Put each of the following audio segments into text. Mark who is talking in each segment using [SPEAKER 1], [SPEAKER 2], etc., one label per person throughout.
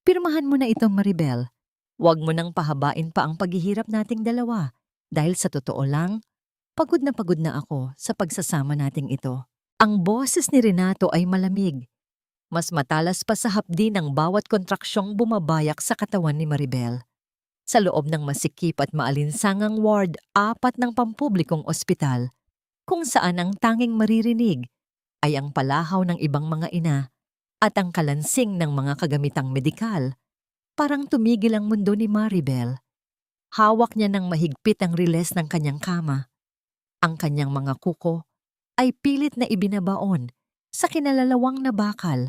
[SPEAKER 1] Pirmahan mo na ito, Maribel. Huwag mo nang pahabain pa ang paghihirap nating dalawa. Dahil sa totoo lang, pagod na ako sa pagsasama nating ito. Ang boses ni Renato ay malamig. Mas matalas pa sa hapdi ng bawat kontraksyong bumabayak sa katawan ni Maribel. Sa loob ng masikip at maalinsangang ward 4 ng pampublikong ospital, kung saan ang tanging maririnig ay ang palahaw ng ibang mga ina at ang kalansing ng mga kagamitang medikal, parang tumigil ang mundo ni Maribel. Hawak niya ng mahigpit ang riles ng kanyang kama. Ang kanyang mga kuko ay pilit na ibinabaon sa kinalalawang na bakal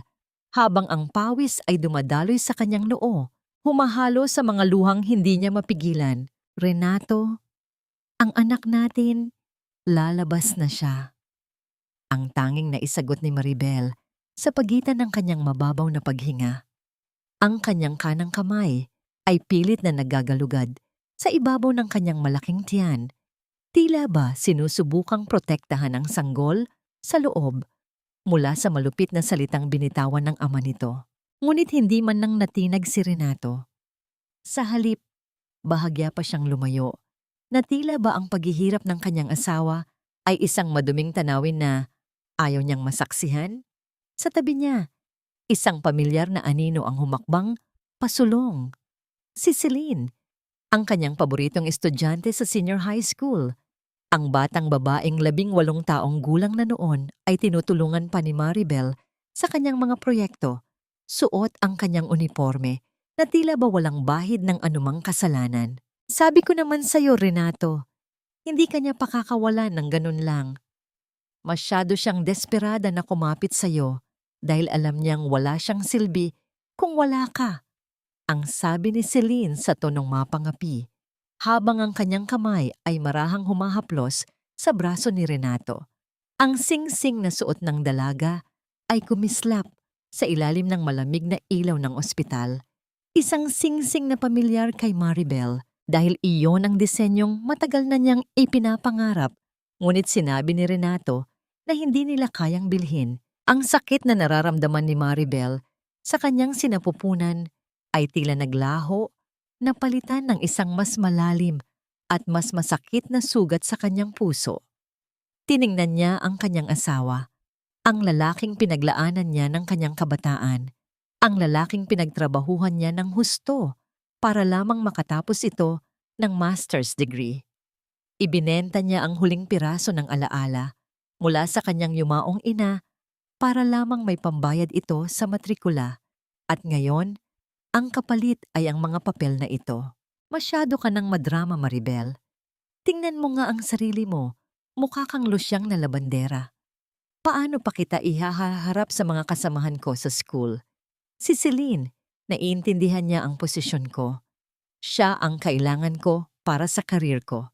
[SPEAKER 1] habang ang pawis ay dumadaloy sa kanyang noo, humahalo sa mga luhang hindi niya mapigilan. Renato, ang anak natin, lalabas na siya. Ang tanging naisagot ni Maribel sa pagitan ng kanyang mababaw na paghinga. Ang kanyang kanang kamay ay pilit na nagagalugad sa ibabaw ng kanyang malaking tiyan. Tila ba sinusubukang protektahan ang sanggol sa loob mula sa malupit na salitang binitawan ng ama nito. Ngunit hindi man nang natinag si Renato. Sa halip, bahagya pa siyang lumayo na tila ba ang paghihirap ng kanyang asawa ay isang maduming tanawin na ayaw niyang masaksihan. Sa tabi niya, isang pamilyar na anino ang humakbang pasulong. Si Celine, ang kanyang paboritong estudyante sa senior high school. Ang batang babaeng 18 taong gulang na noon ay tinutulungan pa ni Maribel sa kanyang mga proyekto. Suot ang kanyang uniforme na tila ba walang bahid ng anumang kasalanan. Sabi ko naman sa'yo, Renato, hindi kanya pakakawalan ng ganun lang. Masyado siyang desperada na kumapit sa'yo dahil alam niyang wala siyang silbi kung wala ka. Ang sabi ni Celine sa tonong mapangapi, habang ang kanyang kamay ay marahang humahaplos sa braso ni Renato. Ang sing-sing na suot ng dalaga ay kumislap sa ilalim ng malamig na ilaw ng ospital. Isang sing-sing na pamilyar kay Maribel dahil iyon ang disenyong matagal na niyang ipinapangarap. Ngunit sinabi ni Renato na hindi nila kayang bilhin. Ang sakit na nararamdaman ni Maribel sa kanyang sinapupunan ay tila naglaho na palitan ng isang mas malalim at mas masakit na sugat sa kanyang puso. Tiningnan niya ang kanyang asawa, ang lalaking pinaglaanan niya ng kanyang kabataan, ang lalaking pinagtrabahuhan niya ng husto para lamang makatapos ito ng master's degree. Ibinenta niya ang huling piraso ng alaala mula sa kanyang yumaong ina para lamang may pambayad ito sa matrikula. At ngayon, ang kapalit ay ang mga papel na ito. Masyado ka nang madrama, Maribel. Tingnan mo nga ang sarili mo, mukha kang lusyang na labandera. Paano pa kita ihaharap sa mga kasamahan ko sa school? Si Celine, naiintindihan niya ang posisyon ko. Siya ang kailangan ko para sa karir ko.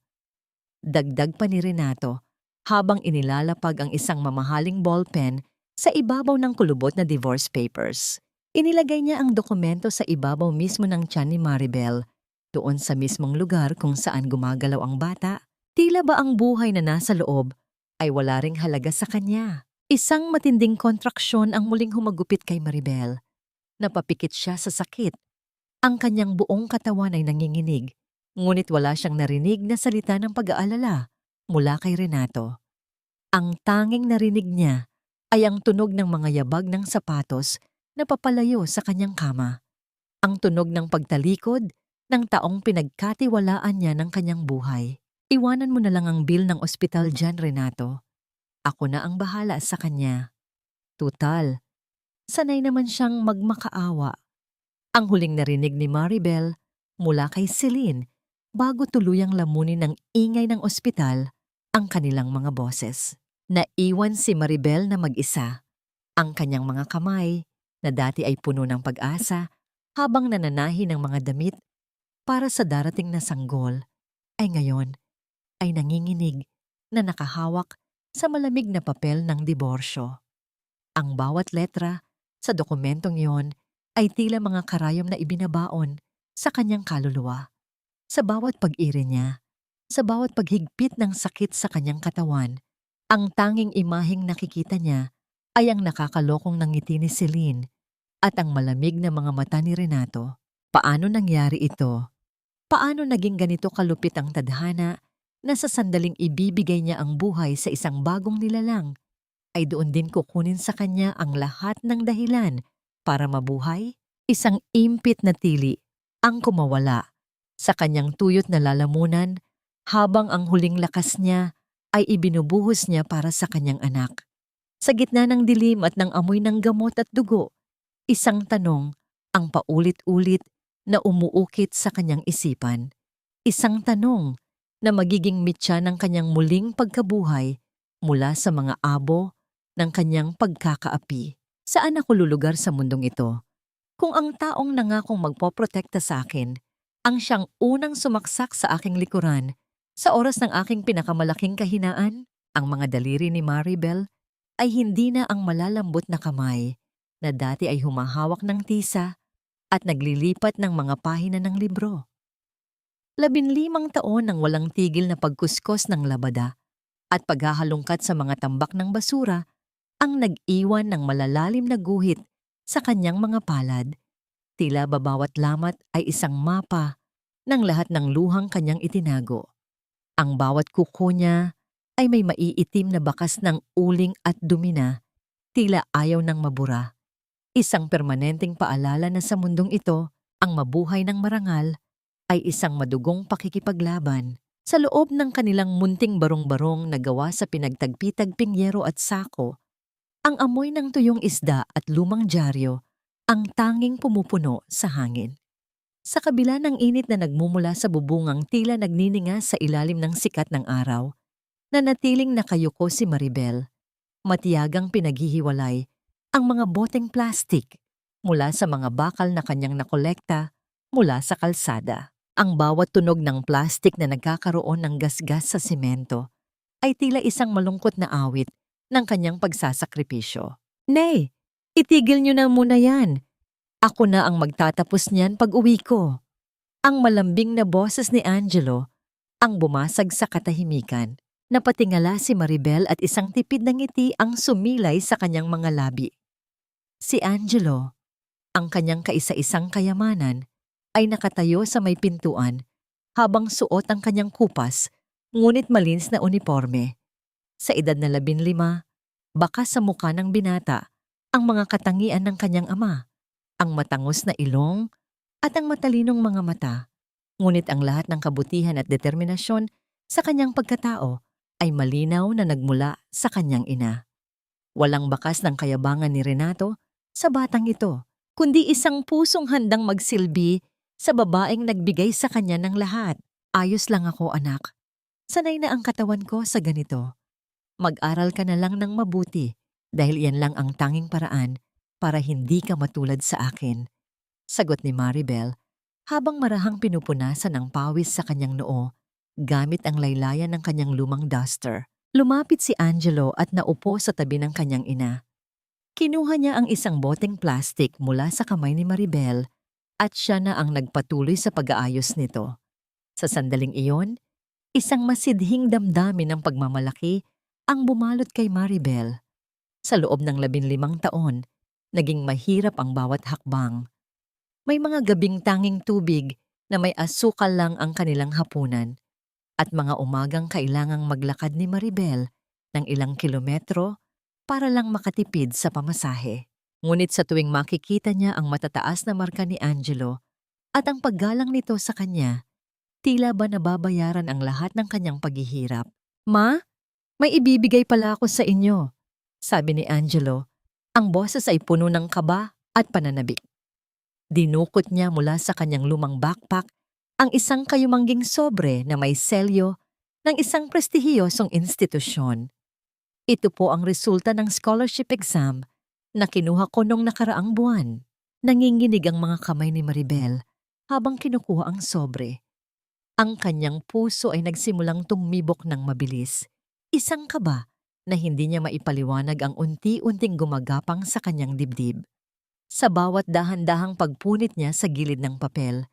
[SPEAKER 1] Dagdag pa ni Renato habang inilalapag ang isang mamahaling ballpen sa ibabaw ng kulubot na divorce papers. Inilagay niya ang dokumento sa ibabaw mismo ng tiyan ni Maribel, doon sa mismong lugar kung saan gumagalaw ang bata. Tila ba ang buhay na nasa loob ay wala ring halaga sa kanya. Isang matinding kontraksyon ang muling humagupit kay Maribel. Napapikit siya sa sakit. Ang kanyang buong katawan ay nanginginig, ngunit wala siyang narinig na salita ng pag-aalala mula kay Renato. Ang tanging narinig niya ay ang tunog ng mga yabag ng sapatos na papalayo sa kanyang kama. Ang tunog ng pagtalikod ng taong pinagkatiwalaan niya ng kanyang buhay. Iwanan mo na lang ang bill ng ospital dyan, Renato. Ako na ang bahala sa kanya. Tutal, sanay naman siyang magmakaawa. Ang huling narinig ni Maribel mula kay Celine bago tuluyang lamunin ng ingay ng ospital ang kanilang mga boses. Naiwan si Maribel na mag-isa. Ang kanyang mga kamay na dati ay puno ng pag-asa habang nananahi ng mga damit para sa darating na sanggol, ay ngayon ay nanginginig na nakahawak sa malamig na papel ng diborsyo. Ang bawat letra sa dokumentong yon ay tila mga karayom na ibinabaon sa kanyang kaluluwa. Sa bawat pag-iri niya, sa bawat paghigpit ng sakit sa kanyang katawan, ang tanging imaheng nakikita niya ay ang nakakalokong ng ngiti ni Celine at ang malamig na mga mata ni Renato. Paano nangyari ito? Paano naging ganito kalupit ang tadhana na sa sandaling ibibigay niya ang buhay sa isang bagong nilalang, ay doon din kukunin sa kanya ang lahat ng dahilan para mabuhay? Isang impit na tili ang kumawala sa kanyang tuyot na lalamunan habang ang huling lakas niya ay ibinubuhos niya para sa kanyang anak. Sa gitna ng dilim at ng amoy ng gamot at dugo, isang tanong ang paulit-ulit na umuukit sa kanyang isipan. Isang tanong na magiging mitya ng kanyang muling pagkabuhay mula sa mga abo ng kanyang pagkakaapi. Saan ako lulugar sa mundong ito? Kung ang taong nangakong magpoprotekta sa akin, ang siyang unang sumaksak sa aking likuran sa oras ng aking pinakamalaking kahinaan, ang mga daliri ni Maribel ay hindi na ang malalambot na kamay na dati ay humahawak ng tisa at naglilipat ng mga pahina ng libro. 15 taon ng walang tigil na pagkuskos ng labada at paghahalungkat sa mga tambak ng basura ang nag-iwan ng malalalim na guhit sa kanyang mga palad. Tila babawat lamat ay isang mapa ng lahat ng luhang kanyang itinago. Ang bawat kuko niya ay may maiitim na bakas ng uling at dumi na tila ayaw ng mabura. Isang permanenteng paalala na sa mundong ito, ang mabuhay ng marangal ay isang madugong pakikipaglaban. Sa loob ng kanilang munting barong-barong na gawa sa pinagtagpi-tagping yero at sako, ang amoy ng tuyong isda at lumang dyaryo ang tanging pumupuno sa hangin. Sa kabila ng init na nagmumula sa bubungang tila nagnininga sa ilalim ng sikat ng araw, nanatiling nakayuko si Maribel. Matiyagang pinaghihiwalay ang mga boteng plastik mula sa mga bakal na kanyang nakolekta mula sa kalsada. Ang bawat tunog ng plastik na nagkakaroon ng gasgas sa simento ay tila isang malungkot na awit ng kanyang pagsasakripisyo. Nay, itigil niyo na muna yan. Ako na ang magtatapos niyan pag uwi ko. Ang malambing na boses ni Angelo ang bumasag sa katahimikan. Napatingala si Maribel at isang tipid na ngiti ang sumilay sa kanyang mga labi. Si Angelo, ang kanyang kaisa-isang kayamanan, ay nakatayo sa may pintuan habang suot ang kanyang kupas ngunit malinis na uniforme. Sa edad na 15, baka sa mukha ng binata ang mga katangian ng kanyang ama, ang matangos na ilong at ang matalinong mga mata. Ngunit ang lahat ng kabutihan at determinasyon sa kanyang pagkatao ay malinaw na nagmula sa kanyang ina. Walang bakas ng kayabangan ni Renato sa batang ito, kundi isang pusong handang magsilbi sa babaeng nagbigay sa kanya ng lahat. Ayos lang ako, anak. Sanay na ang katawan ko sa ganito. Mag-aral ka na lang ng mabuti dahil yan lang ang tanging paraan para hindi ka matulad sa akin. Sagot ni Maribel habang marahang pinupunasan ng pawis sa kanyang noo gamit ang laylayan ng kanyang lumang duster. Lumapit si Angelo at naupo sa tabi ng kanyang ina. Kinuha niya ang isang boteng plastik mula sa kamay ni Maribel at siya na ang nagpatuloy sa pag-aayos nito. Sa sandaling iyon, isang masidhing damdamin ng pagmamalaki ang bumalot kay Maribel. Sa loob ng 15 taon, naging mahirap ang bawat hakbang. May mga gabing tanging tubig na may asukal lang ang kanilang hapunan at mga umagang kailangang maglakad ni Maribel ng ilang kilometro para lang makatipid sa pamasahe. Ngunit sa tuwing makikita niya ang matataas na marka ni Angelo at ang paggalang nito sa kanya, tila ba nababayaran ang lahat ng kanyang paghihirap. Ma, may ibibigay pala ako sa inyo, sabi ni Angelo. Ang boses ay puno ng kaba at pananabik. Dinukot niya mula sa kanyang lumang backpack ang isang kayumangging sobre na may selyo ng isang prestihiyosong institusyon. Ito po ang resulta ng scholarship exam na kinuha ko nung nakaraang buwan. Nanginginig ang mga kamay ni Maribel habang kinukuha ang sobre. Ang kanyang puso ay nagsimulang tumibok ng mabilis. Isang kaba na hindi niya maipaliwanag ang unti-unting gumagapang sa kanyang dibdib. Sa bawat dahan-dahang pagpunit niya sa gilid ng papel,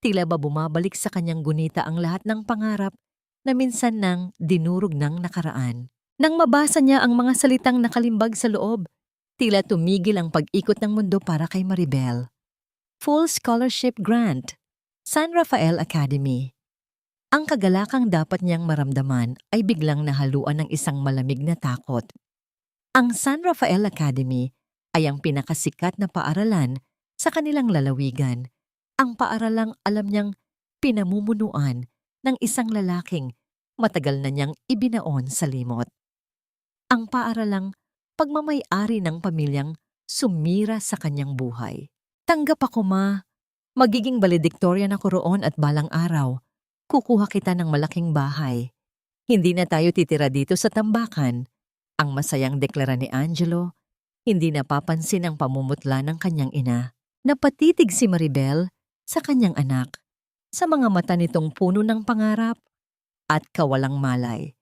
[SPEAKER 1] tila ba bumabalik sa kanyang gunita ang lahat ng pangarap na minsan nang dinurog ng nakaraan. Nang mabasa niya ang mga salitang nakalimbag sa loob, Tila tumigil ang pag-ikot ng mundo para kay Maribel. Full scholarship grant, San Rafael Academy. Ang kagalakang dapat niyang maramdaman ay biglang nahaluan ng isang malamig na takot. Ang San Rafael Academy ay ang pinakasikat na paaralan sa kanilang lalawigan. Ang paaralang alam niyang pinamumunuan ng isang lalaking matagal na niyang ibinaon sa limot. Ang paaralang pagmamay-ari ng pamilyang sumira sa kanyang buhay. Tanggap ako, ma. Magiging valedictorian ako roon at balang araw, kukuha kita ng malaking bahay. Hindi na tayo titira dito sa tambakan. Ang masayang deklara ni Angelo, hindi napapansin ang pamumutla ng kanyang ina. Napatitig si Maribel sa kanyang anak, sa mga mata nitong puno ng pangarap at kawalang malay.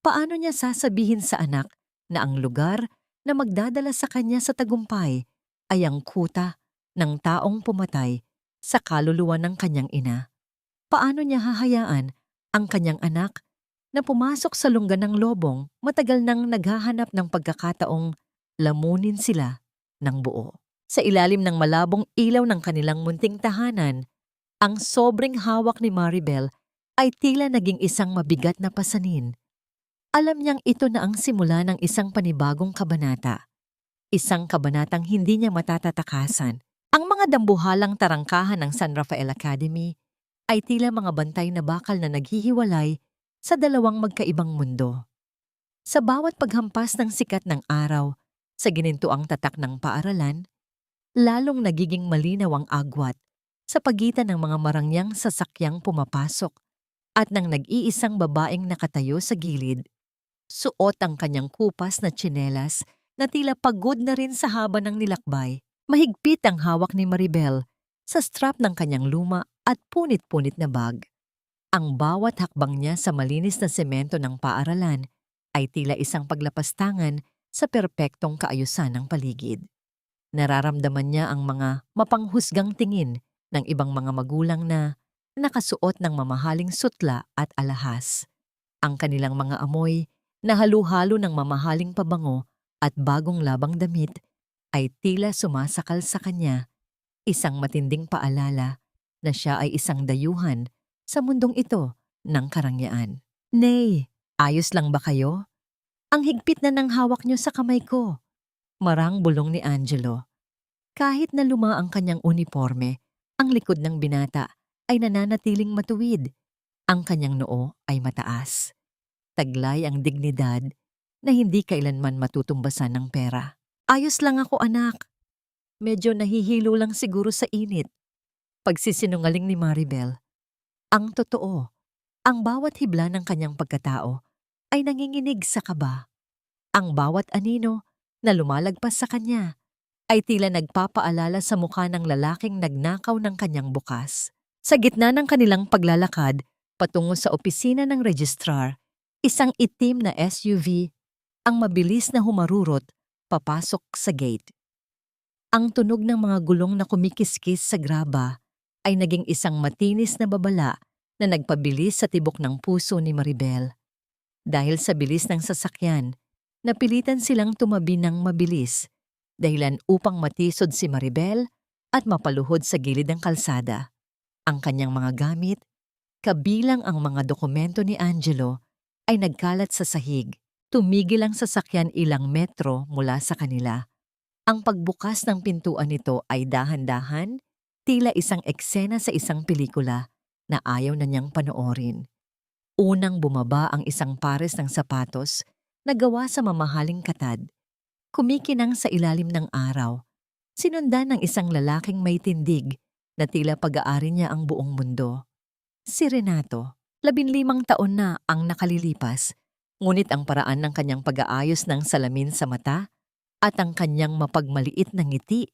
[SPEAKER 1] Paano niya sasabihin sa anak na ang lugar na magdadala sa kanya sa tagumpay ay ang kuta ng taong pumatay sa kaluluwa ng kanyang ina? Paano niya hahayaan ang kanyang anak na pumasok sa lungga ng lobong matagal nang naghahanap ng pagkakataong lamunin sila ng buo? Sa ilalim ng malabong ilaw ng kanilang munting tahanan, ang sobrang hawak ni Maribel ay tila naging isang mabigat na pasanin. Alam niyang ito na ang simula ng isang panibagong kabanata. Isang kabanatang hindi niya matatatakasan. Ang mga dambuhalang tarangkahan ng San Rafael Academy ay tila mga bantay na bakal na naghihiwalay sa dalawang magkaibang mundo. Sa bawat paghampas ng sikat ng araw sa ginintuang tatak ng paaralan, lalong nagiging malinaw ang agwat sa pagitan ng mga marangyang sasakyang pumapasok at ng nag-iisang babaeng nakatayo sa gilid. Suot ang kanyang kupas na tsinelas na tila pagod na rin sa haba ng nilakbay. Mahigpit ang hawak ni Maribel sa strap ng kanyang luma at punit-punit na bag. Ang bawat hakbang niya sa malinis na semento ng paaralan ay tila isang paglapastangan sa perpektong kaayusan ng paligid. Nararamdaman niya ang mga mapanghusgang tingin ng ibang mga magulang na nakasuot ng mamahaling sutla at alahas. Ang kanilang mga amoy na halo-halo ng mamahaling pabango at bagong labang damit ay tila sumasakal sa kanya, isang matinding paalala na siya ay isang dayuhan sa mundong ito ng karangyaan. Nay, ayos lang ba kayo? Ang higpit na ng hawak niyo sa kamay ko. Marang bulong ni Angelo. Kahit na luma ang kanyang uniforme, ang likod ng binata ay nananatiling matuwid. Ang kanyang noo ay mataas. Taglay ang dignidad na hindi kailanman matutumbasan ng pera. Ayos lang ako, anak. Medyo nahihilo lang siguro sa init. Pagsisinungaling ni Maribel. Ang totoo, ang bawat hibla ng kanyang pagkatao ay nanginginig sa kaba. Ang bawat anino na lumalagpas sa kanya ay tila nagpapaalala sa mukha ng lalaking nagnakaw ng kanyang bukas. Sa gitna ng kanilang paglalakad patungo sa opisina ng registrar, isang itim na SUV ang mabilis na humarurot papasok sa gate. Ang tunog ng mga gulong na kumikiskis sa graba ay naging isang matinis na babala na nagpabilis sa tibok ng puso ni Maribel. Dahil sa bilis ng sasakyan, napilitan silang tumabi ng mabilis, dahilan upang matisod si Maribel at mapaluhod sa gilid ng kalsada. Ang kanyang mga gamit, kabilang ang mga dokumento ni Angelo, ay nagkalat sa sahig. Tumigil ang sasakyan ilang metro mula sa kanila. Ang pagbukas ng pintuan nito ay dahan-dahan, tila isang eksena sa isang pelikula na ayaw na niyang panoorin. Unang bumaba ang isang pares ng sapatos na gawa sa mamahaling katad. Kumikinang sa ilalim ng araw. Sinundan ng isang lalaking may tindig na tila pag-aari niya ang buong mundo. Si Renato. 15 taon na ang nakalilipas, ngunit ang paraan ng kanyang pag-aayos ng salamin sa mata at ang kanyang mapagmaliit na ngiti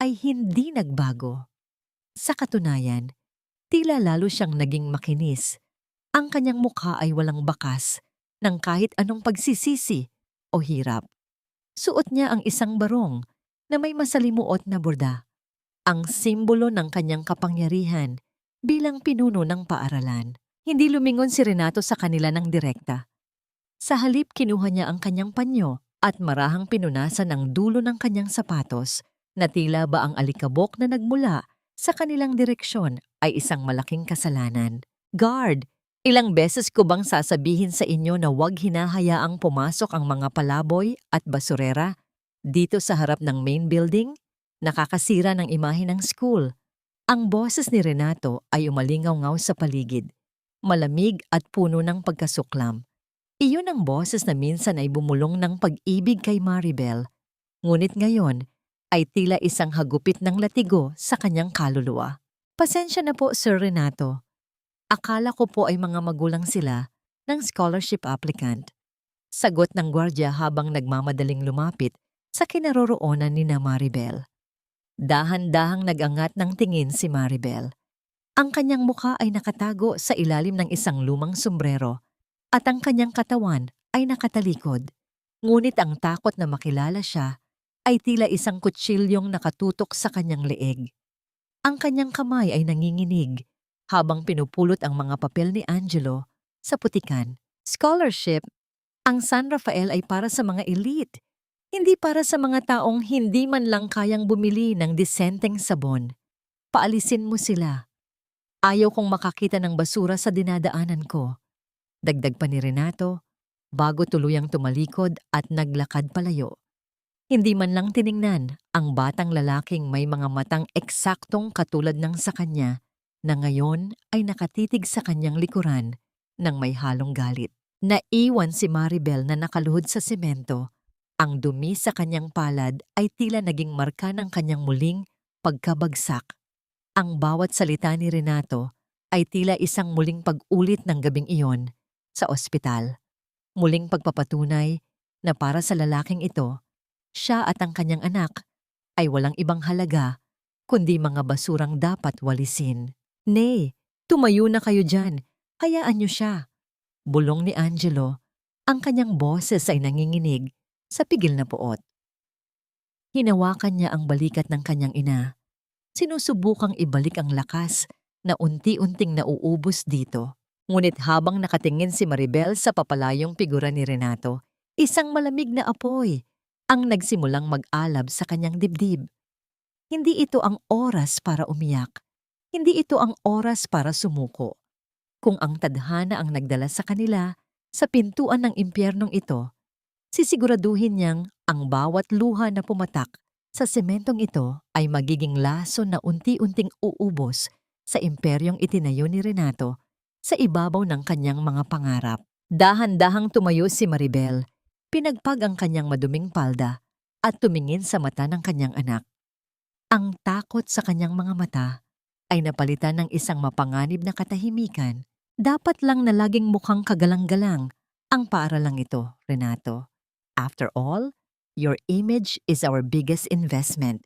[SPEAKER 1] ay hindi nagbago. Sa katunayan, tila lalo siyang naging makinis. Ang kanyang mukha ay walang bakas ng kahit anong pagsisisi o hirap. Suot niya ang isang barong na may masalimuot na borda, ang simbolo ng kanyang kapangyarihan bilang pinuno ng paaralan. Hindi lumingon si Renato sa kanila ng direkta. Sa halip kinuha niya ang kanyang panyo at marahang pinunasan ang dulo ng kanyang sapatos na tila ba ang alikabok na nagmula sa kanilang direksyon ay isang malaking kasalanan. Guard, ilang beses ko bang sasabihin sa inyo na huwag hinahayaang pumasok ang mga palaboy at basurera dito sa harap ng main building? Nakakasira ng imahe ng school. Ang boses ni Renato ay umalingaw-ngaw sa paligid, malamig at puno ng pagkasuklam. Iyon ang boses na minsan ay bumulong ng pag-ibig kay Maribel, ngunit ngayon ay tila isang hagupit ng latigo sa kanyang kaluluwa. Pasensya na po, Sir Renato. Akala ko po ay mga magulang sila ng scholarship applicant. Sagot ng gwardya habang nagmamadaling lumapit sa kinaroroonan ni na Maribel. Dahan-dahang nag-angat ng tingin si Maribel. Ang kanyang mukha ay nakatago sa ilalim ng isang lumang sombrero at ang kanyang katawan ay nakatalikod. Ngunit ang takot na makilala siya ay tila isang kutsilyong nakatutok sa kanyang leeg. Ang kanyang kamay ay nanginginig habang pinupulot ang mga papel ni Angelo sa putikan. Scholarship, ang San Rafael ay para sa mga elite, hindi para sa mga taong hindi man lang kayang bumili ng disenteng sabon. Paalisin mo sila. Ayaw kong makakita ng basura sa dinadaanan ko. Dagdag pa ni Renato, bago tuluyang tumalikod at naglakad palayo. Hindi man lang tiningnan ang batang lalaking may mga matang eksaktong katulad ng sa kanya na ngayon ay nakatitig sa kanyang likuran ng may halong galit. Naiwan si Maribel na nakaluhod sa semento. Ang dumi sa kanyang palad ay tila naging marka ng kanyang muling pagkabagsak. Ang bawat salita ni Renato ay tila isang muling pag-ulit ng gabing iyon sa ospital. Muling pagpapatunay na para sa lalaking ito, siya at ang kanyang anak ay walang ibang halaga kundi mga basurang dapat walisin. Nay, tumayo na kayo dyan. Hayaan niyo siya. Bulong ni Angelo, ang kanyang boses ay nanginginig sa pigil na puot. Hinawakan niya ang balikat ng kanyang ina. Sinusubukang ibalik ang lakas na unti-unting nauubos dito. Ngunit habang nakatingin si Maribel sa papalayong figura ni Renato, isang malamig na apoy ang nagsimulang mag-alab sa kanyang dibdib. Hindi ito ang oras para umiyak. Hindi ito ang oras para sumuko. Kung ang tadhana ang nagdala sa kanila sa pintuan ng impyernong ito, sisiguraduhin niyang ang bawat luha na pumatak sa sementong ito ay magiging laso na unti-unting uubos sa imperyong itinayo ni Renato sa ibabaw ng kanyang mga pangarap. Dahan-dahang tumayo si Maribel, pinagpag ang kanyang maduming palda at tumingin sa mata ng kanyang anak. Ang takot sa kanyang mga mata ay napalitan ng isang mapanganib na katahimikan. Dapat lang na laging mukhang kagalang-galang ang paaralang ito, Renato. After all, your image is our biggest investment.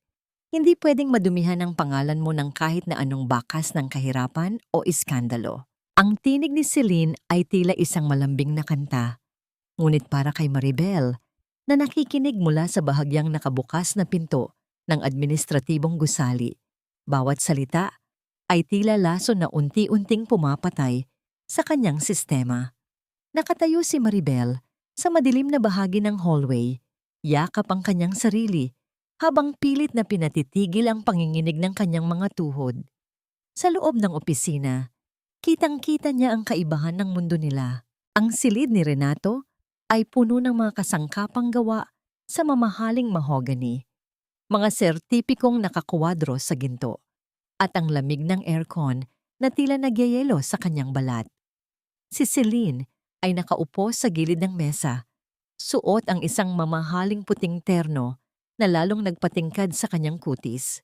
[SPEAKER 1] Hindi pwedeng madumihan ang pangalan mo ng kahit na anong bakas ng kahirapan o iskandalo. Ang tinig ni Celine ay tila isang malambing na kanta. Ngunit para kay Maribel, na nakikinig mula sa bahagyang nakabukas na pinto ng administratibong gusali, bawat salita ay tila laso na unti-unting pumapatay sa kanyang sistema. Nakatayo si Maribel sa madilim na bahagi ng hallway, yakap ang kanyang sarili habang pilit na pinatitigil ang panginginig ng kanyang mga tuhod. Sa loob ng opisina, kitang-kita niya ang kaibahan ng mundo nila. Ang silid ni Renato ay puno ng mga kasangkapang gawa sa mamahaling mahogany, mga sertipikong nakakwadro sa ginto, at ang lamig ng aircon na tila nagyayelo sa kanyang balat. Si Celine ay nakaupo sa gilid ng mesa, suot ang isang mamahaling puting terno na lalong nagpatingkad sa kanyang kutis.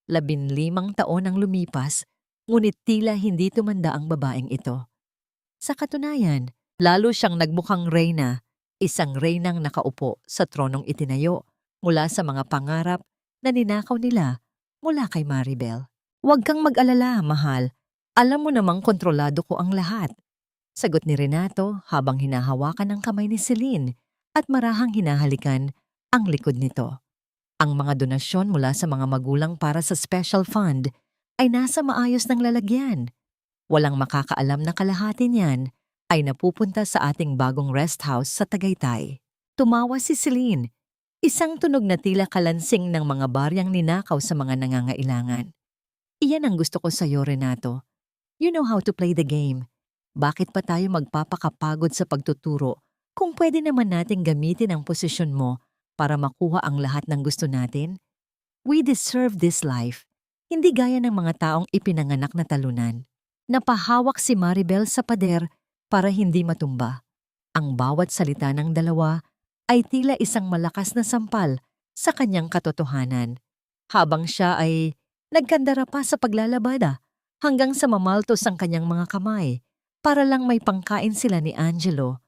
[SPEAKER 1] 15 taon ang lumipas, ngunit tila hindi tumanda ang babaeng ito. Sa katunayan, lalo siyang nagmukhang reyna, isang reynang nakaupo sa tronong itinayo mula sa mga pangarap na ninakaw nila mula kay Maribel. Huwag kang mag-alala, mahal. Alam mo namang kontrolado ko ang lahat. Sagot ni Renato habang hinahawakan ang kamay ni Celine at marahang hinahalikan ang likod nito. Ang mga donasyon mula sa mga magulang para sa special fund ay nasa maayos ng lalagyan. Walang makakaalam na kalahati niyan ay napupunta sa ating bagong rest house sa Tagaytay. Tumawa si Celine, isang tunog na tila kalansing ng mga baryang ninakaw sa mga nangangailangan. Iyan ang gusto ko sa'yo, Renato. You know how to play the game. Bakit pa tayo magpapakapagod sa pagtuturo kung pwede naman nating gamitin ang posisyon mo para makuha ang lahat ng gusto natin? We deserve this life, hindi gaya ng mga taong ipinanganak na talunan. Napahawak si Maribel sa pader para hindi matumba. Ang bawat salita ng dalawa ay tila isang malakas na sampal sa kanyang katotohanan. Habang siya ay nagkandara pa sa paglalabada hanggang sa mamaltos ang kanyang mga kamay para lang may pangkain sila ni Angelo.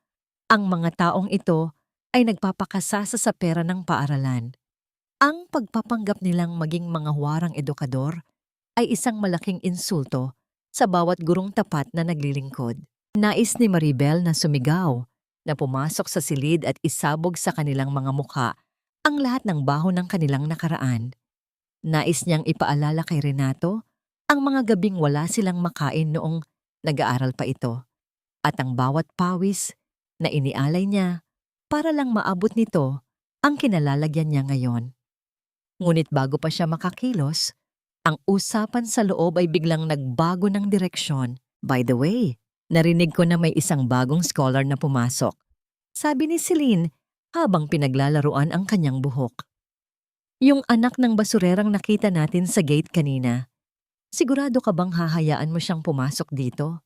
[SPEAKER 1] Ang mga taong ito ay nagpapakasasa sa pera ng paaralan. Ang pagpapanggap nilang maging mga huwarang edukador ay isang malaking insulto sa bawat gurong tapat na naglilingkod. Nais ni Maribel na sumigaw, na pumasok sa silid at isabog sa kanilang mga mukha ang lahat ng baho ng kanilang nakaraan. Nais niyang ipaalala kay Renato ang mga gabing wala silang makain noong nag-aaral pa ito, at ang bawat pawis na inialay niya para lang maabot nito ang kinalalagyan niya ngayon. Ngunit bago pa siya makakilos, ang usapan sa loob ay biglang nagbago ng direksyon. By the way, narinig ko na may isang bagong scholar na pumasok, sabi ni Celine habang pinaglalaruan ang kanyang buhok. Yung anak ng basurerang nakita natin sa gate kanina. Sigurado ka bang hahayaan mo siyang pumasok dito?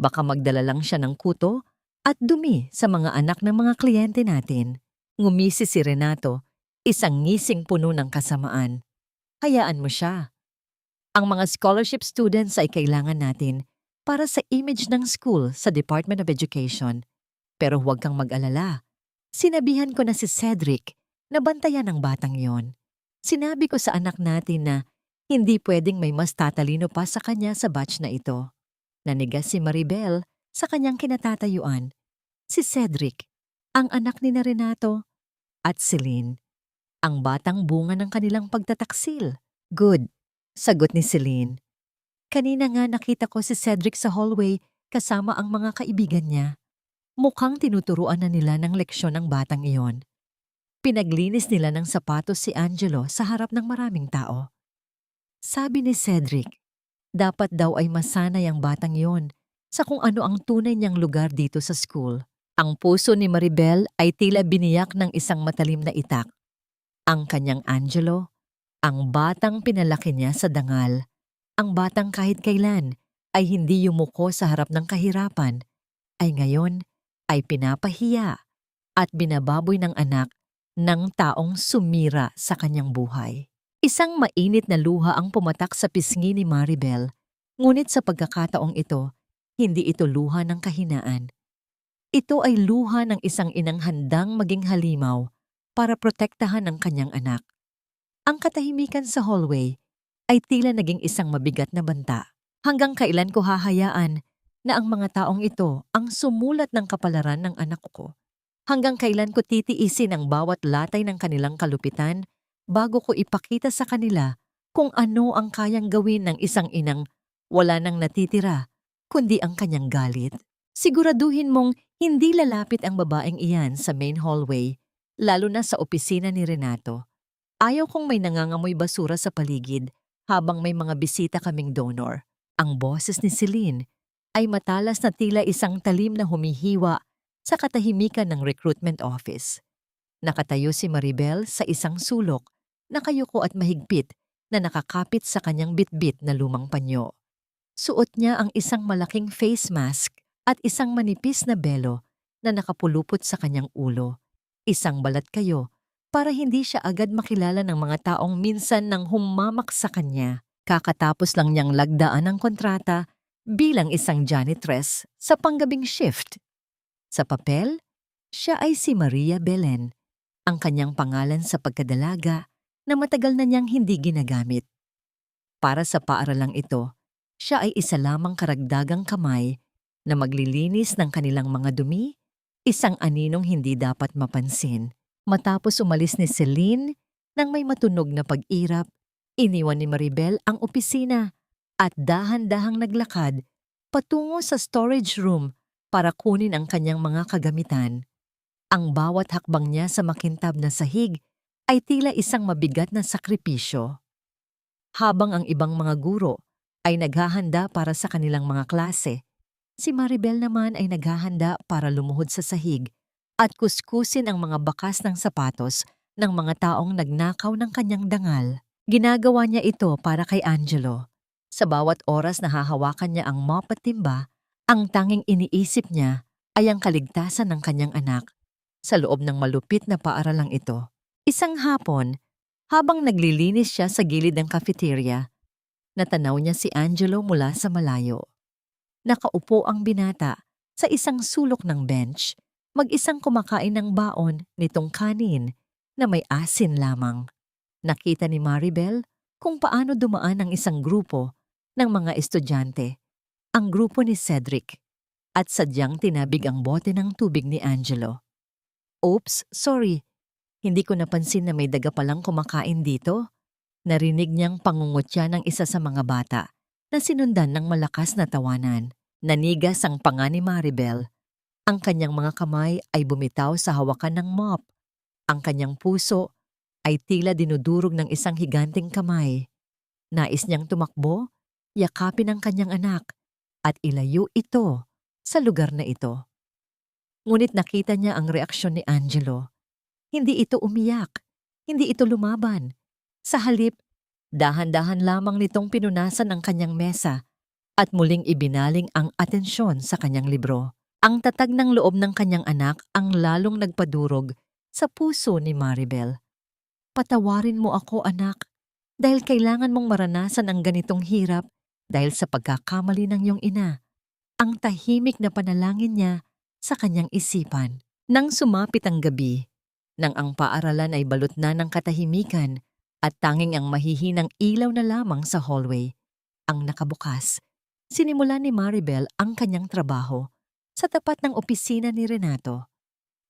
[SPEAKER 1] Baka magdala lang siya ng kuto at dumi sa mga anak ng mga kliyente natin. Ngumisi si Renato, isang ngising puno ng kasamaan. Hayaan mo siya. Ang mga scholarship students ay kailangan natin para sa image ng school sa Department of Education. Pero huwag kang mag-alala. Sinabihan ko na si Cedric na bantayan ang batang yon. Sinabi ko sa anak natin na hindi pwedeng may mas tatalino pa sa kanya sa batch na ito. Nanigas si Maribel sa kanyang kinatatayuan. Si Cedric, ang anak ni Renato, at Celine, ang batang bunga ng kanilang pagtataksil. Good, sagot ni Celine. Kanina nga nakita ko si Cedric sa hallway kasama ang mga kaibigan niya. Mukhang tinuturuan na nila ng leksyon ang batang iyon. Pinaglinis nila ng sapatos si Angelo sa harap ng maraming tao. Sabi ni Cedric, dapat daw ay masanay ang batang iyon sa kung ano ang tunay niyang lugar dito sa school. Ang puso ni Maribel ay tila biniyak ng isang matalim na itak. Ang kanyang Angelo, ang batang pinalaki niya sa dangal, ang batang kahit kailan ay hindi yumuko sa harap ng kahirapan, ay ngayon ay pinapahiya at binababoy ng anak ng taong sumira sa kanyang buhay. Isang mainit na luha ang pumatak sa pisngi ni Maribel, ngunit sa pagkakataong ito, hindi ito luha ng kahinaan. Ito ay luha ng isang inang handang maging halimaw para protektahan ang kanyang anak. Ang katahimikan sa hallway ay tila naging isang mabigat na banta. Hanggang kailan ko hahayaan na ang mga taong ito ang sumulat ng kapalaran ng anak ko? Hanggang kailan ko titiisin ang bawat latay ng kanilang kalupitan bago ko ipakita sa kanila kung ano ang kayang gawin ng isang inang wala nang natitira, kundi ang kanyang galit? Siguraduhin mong hindi lalapit ang babaeng iyan sa main hallway, lalo na sa opisina ni Renato. Ayaw kong may nangangamoy basura sa paligid habang may mga bisita kaming donor. Ang boses ni Celine ay matalas na tila isang talim na humihiwa sa katahimikan ng recruitment office. Nakatayo si Maribel sa isang sulok, nakayuko at mahigpit na nakakapit sa kanyang bitbit na lumang panyo. Suot niya ang isang malaking face mask at isang manipis na belo na nakapulupot sa kanyang ulo. Isang balat kayo para hindi siya agad makilala ng mga taong minsan nang humamak sa kanya. Kakatapos lang niyang lagdaan ang kontrata bilang isang janitress sa panggabing shift. Sa papel, siya ay si Maria Belen, ang kanyang pangalan sa pagkadalaga na matagal na niyang hindi ginagamit. Para sa paaralang ito, siya ay isa lamang karagdagang kamay na maglilinis ng kanilang mga dumi, isang aninong hindi dapat mapansin. Matapos umalis ni Celine nang may matunog na pag-irap, iniwan ni Maribel ang opisina at dahan-dahang naglakad patungo sa storage room para kunin ang kanyang mga kagamitan. Ang bawat hakbang niya sa makintab na sahig ay tila isang mabigat na sakripisyo. Habang ang ibang mga guro ay naghahanda para sa kanilang mga klase, si Maribel naman ay naghahanda para lumuhod sa sahig at kuskusin ang mga bakas ng sapatos ng mga taong nagnakaw ng kanyang dangal. Ginagawa niya ito para kay Angelo. Sa bawat oras na hahawakan niya ang mop at timba, ang tanging iniisip niya ay ang kaligtasan ng kanyang anak. Sa loob ng malupit na paaralang ito, isang hapon, habang naglilinis siya sa gilid ng cafeteria, natanaw niya si Angelo mula sa malayo. Nakaupo ang binata sa isang sulok ng bench, mag-isang kumakain ng baon nitong kanin na may asin lamang. Nakita ni Maribel kung paano dumaan ang isang grupo ng mga estudyante, ang grupo ni Cedric, at sadyang tinabig ang bote ng tubig ni Angelo. Oops, sorry. Hindi ko napansin na may daga palang kumakain dito. Narinig niyang pangungutya ng isa sa mga bata na sinundan ng malakas na tawanan. Nanigas ang panga ni Maribel. Ang kanyang mga kamay ay bumitaw sa hawakan ng mop. Ang kanyang puso ay tila dinudurog ng isang higanting kamay. Nais niyang tumakbo, yakapin ang kanyang anak, at ilayo ito sa lugar na ito. Ngunit nakita niya ang reaksyon ni Angelo. Hindi ito umiyak, hindi ito lumaban. Sa halip, dahan-dahan lamang nitong pinunasan ang kanyang mesa at muling ibinaling ang atensyon sa kanyang libro. Ang tatag ng loob ng kanyang anak ang lalong nagpadurog sa puso ni Maribel. Patawarin mo ako, anak, dahil kailangan mong maranasan ang ganitong hirap dahil sa pagkakamali ng iyong ina. Ang tahimik na panalangin niya sa kanyang isipan. Nang sumapit ang gabi, nang ang paaralan ay balot na ng katahimikan at tanging ang mahihinang ilaw na lamang sa hallway ang nakabukas, sinimula ni Maribel ang kanyang trabaho sa tapat ng opisina ni Renato.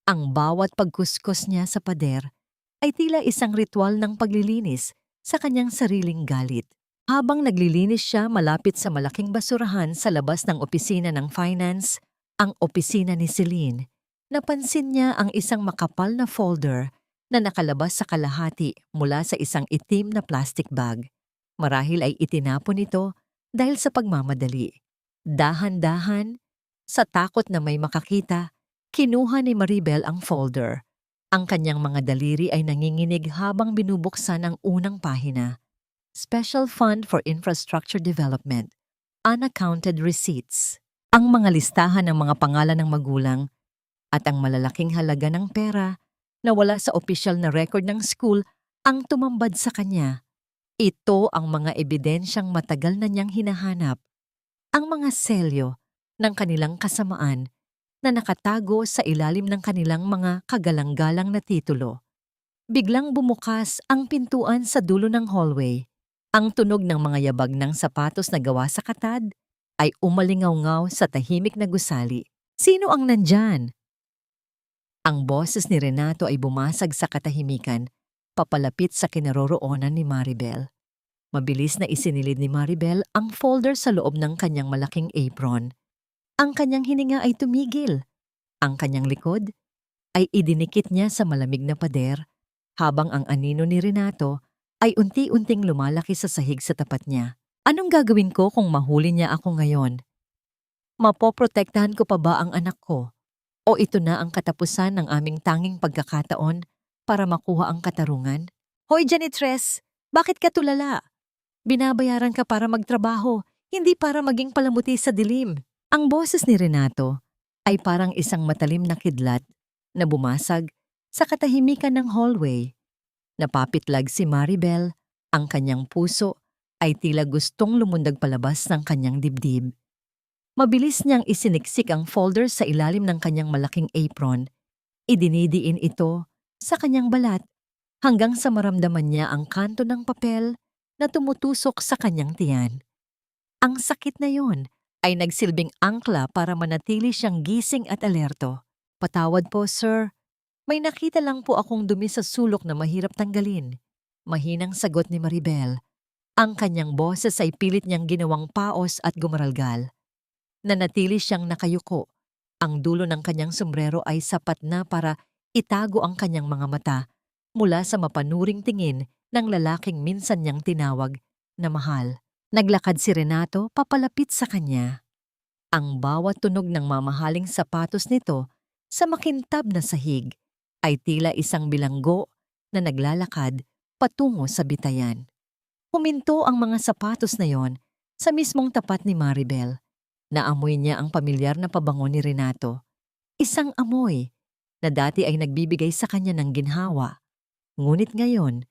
[SPEAKER 1] Ang bawat pagkuskos niya sa pader ay tila isang ritual ng paglilinis sa kanyang sariling galit. Habang naglilinis siya malapit sa malaking basurahan sa labas ng opisina ng finance, ang opisina ni Celine, napansin niya ang isang makapal na folder na nakalabas sa kalahati mula sa isang itim na plastic bag. Marahil ay itinapon ito dahil sa pagmamadali. Dahan-dahan, sa takot na may makakita, kinuha ni Maribel ang folder. Ang kanyang mga daliri ay nanginginig habang binubuksan ang unang pahina. Special Fund for Infrastructure Development, Unaccounted Receipts. Ang mga listahan ng mga pangalan ng magulang at ang malalaking halaga ng pera na wala sa opisyal na record ng school ang tumambad sa kanya. Ito ang mga ebidensyang matagal na niyang hinahanap. Ang mga selyo ng kanilang kasamaan na nakatago sa ilalim ng kanilang mga kagalang-galang na titulo. Biglang bumukas ang pintuan sa dulo ng hallway. Ang tunog ng mga yabag ng sapatos na gawa sa katad ay umalingaw-ngaw sa tahimik na gusali. Sino ang nandyan? Ang boses ni Renato ay bumasag sa katahimikan, papalapit sa kinaroroonan ni Maribel. Mabilis na isinilid ni Maribel ang folder sa loob ng kanyang malaking apron. Ang kanyang hininga ay tumigil. Ang kanyang likod ay idinikit niya sa malamig na pader, habang ang anino ni Renato ay unti-unting lumalaki sa sahig sa tapat niya. Anong gagawin ko kung mahuli niya ako ngayon? Mapoprotektahan ko pa ba ang anak ko? O ito na ang katapusan ng aming tanging pagkakataon para makuha ang katarungan? Hoy Janitress, bakit ka tulala? Binabayaran ka para magtrabaho, hindi para maging palamuti sa dilim. Ang boses ni Renato ay parang isang matalim na kidlat na bumasag sa katahimikan ng hallway. Napapitlag si Maribel, ang kanyang puso ay tila gustong lumundag palabas ng kanyang dibdib. Mabilis niyang isiniksik ang folder sa ilalim ng kanyang malaking apron. Idinidiin ito sa kanyang balat hanggang sa maramdaman niya ang kanto ng papel na tumutusok sa kanyang tiyan. Ang sakit na yon ay nagsilbing angkla para manatili siyang gising at alerto. Patawad po, sir. May nakita lang po akong dumi sa sulok na mahirap tanggalin. Mahinang sagot ni Maribel. Ang kanyang boses ay pilit niyang ginawang paos at gumaralgal. Nanatili siyang nakayuko. Ang dulo ng kanyang sombrero ay sapat na para itago ang kanyang mga mata mula sa mapanuring tingin ng lalaking minsan niyang tinawag na mahal. Naglakad si Renato papalapit sa kanya. Ang bawat tunog ng mamahaling sapatos nito sa makintab na sahig ay tila isang bilanggo na naglalakad patungo sa bitayan. Huminto ang mga sapatos na yon sa mismong tapat ni Maribel. Naamoy niya ang pamilyar na pabango ni Renato. Isang amoy na dati ay nagbibigay sa kanya ng ginhawa, ngunit ngayon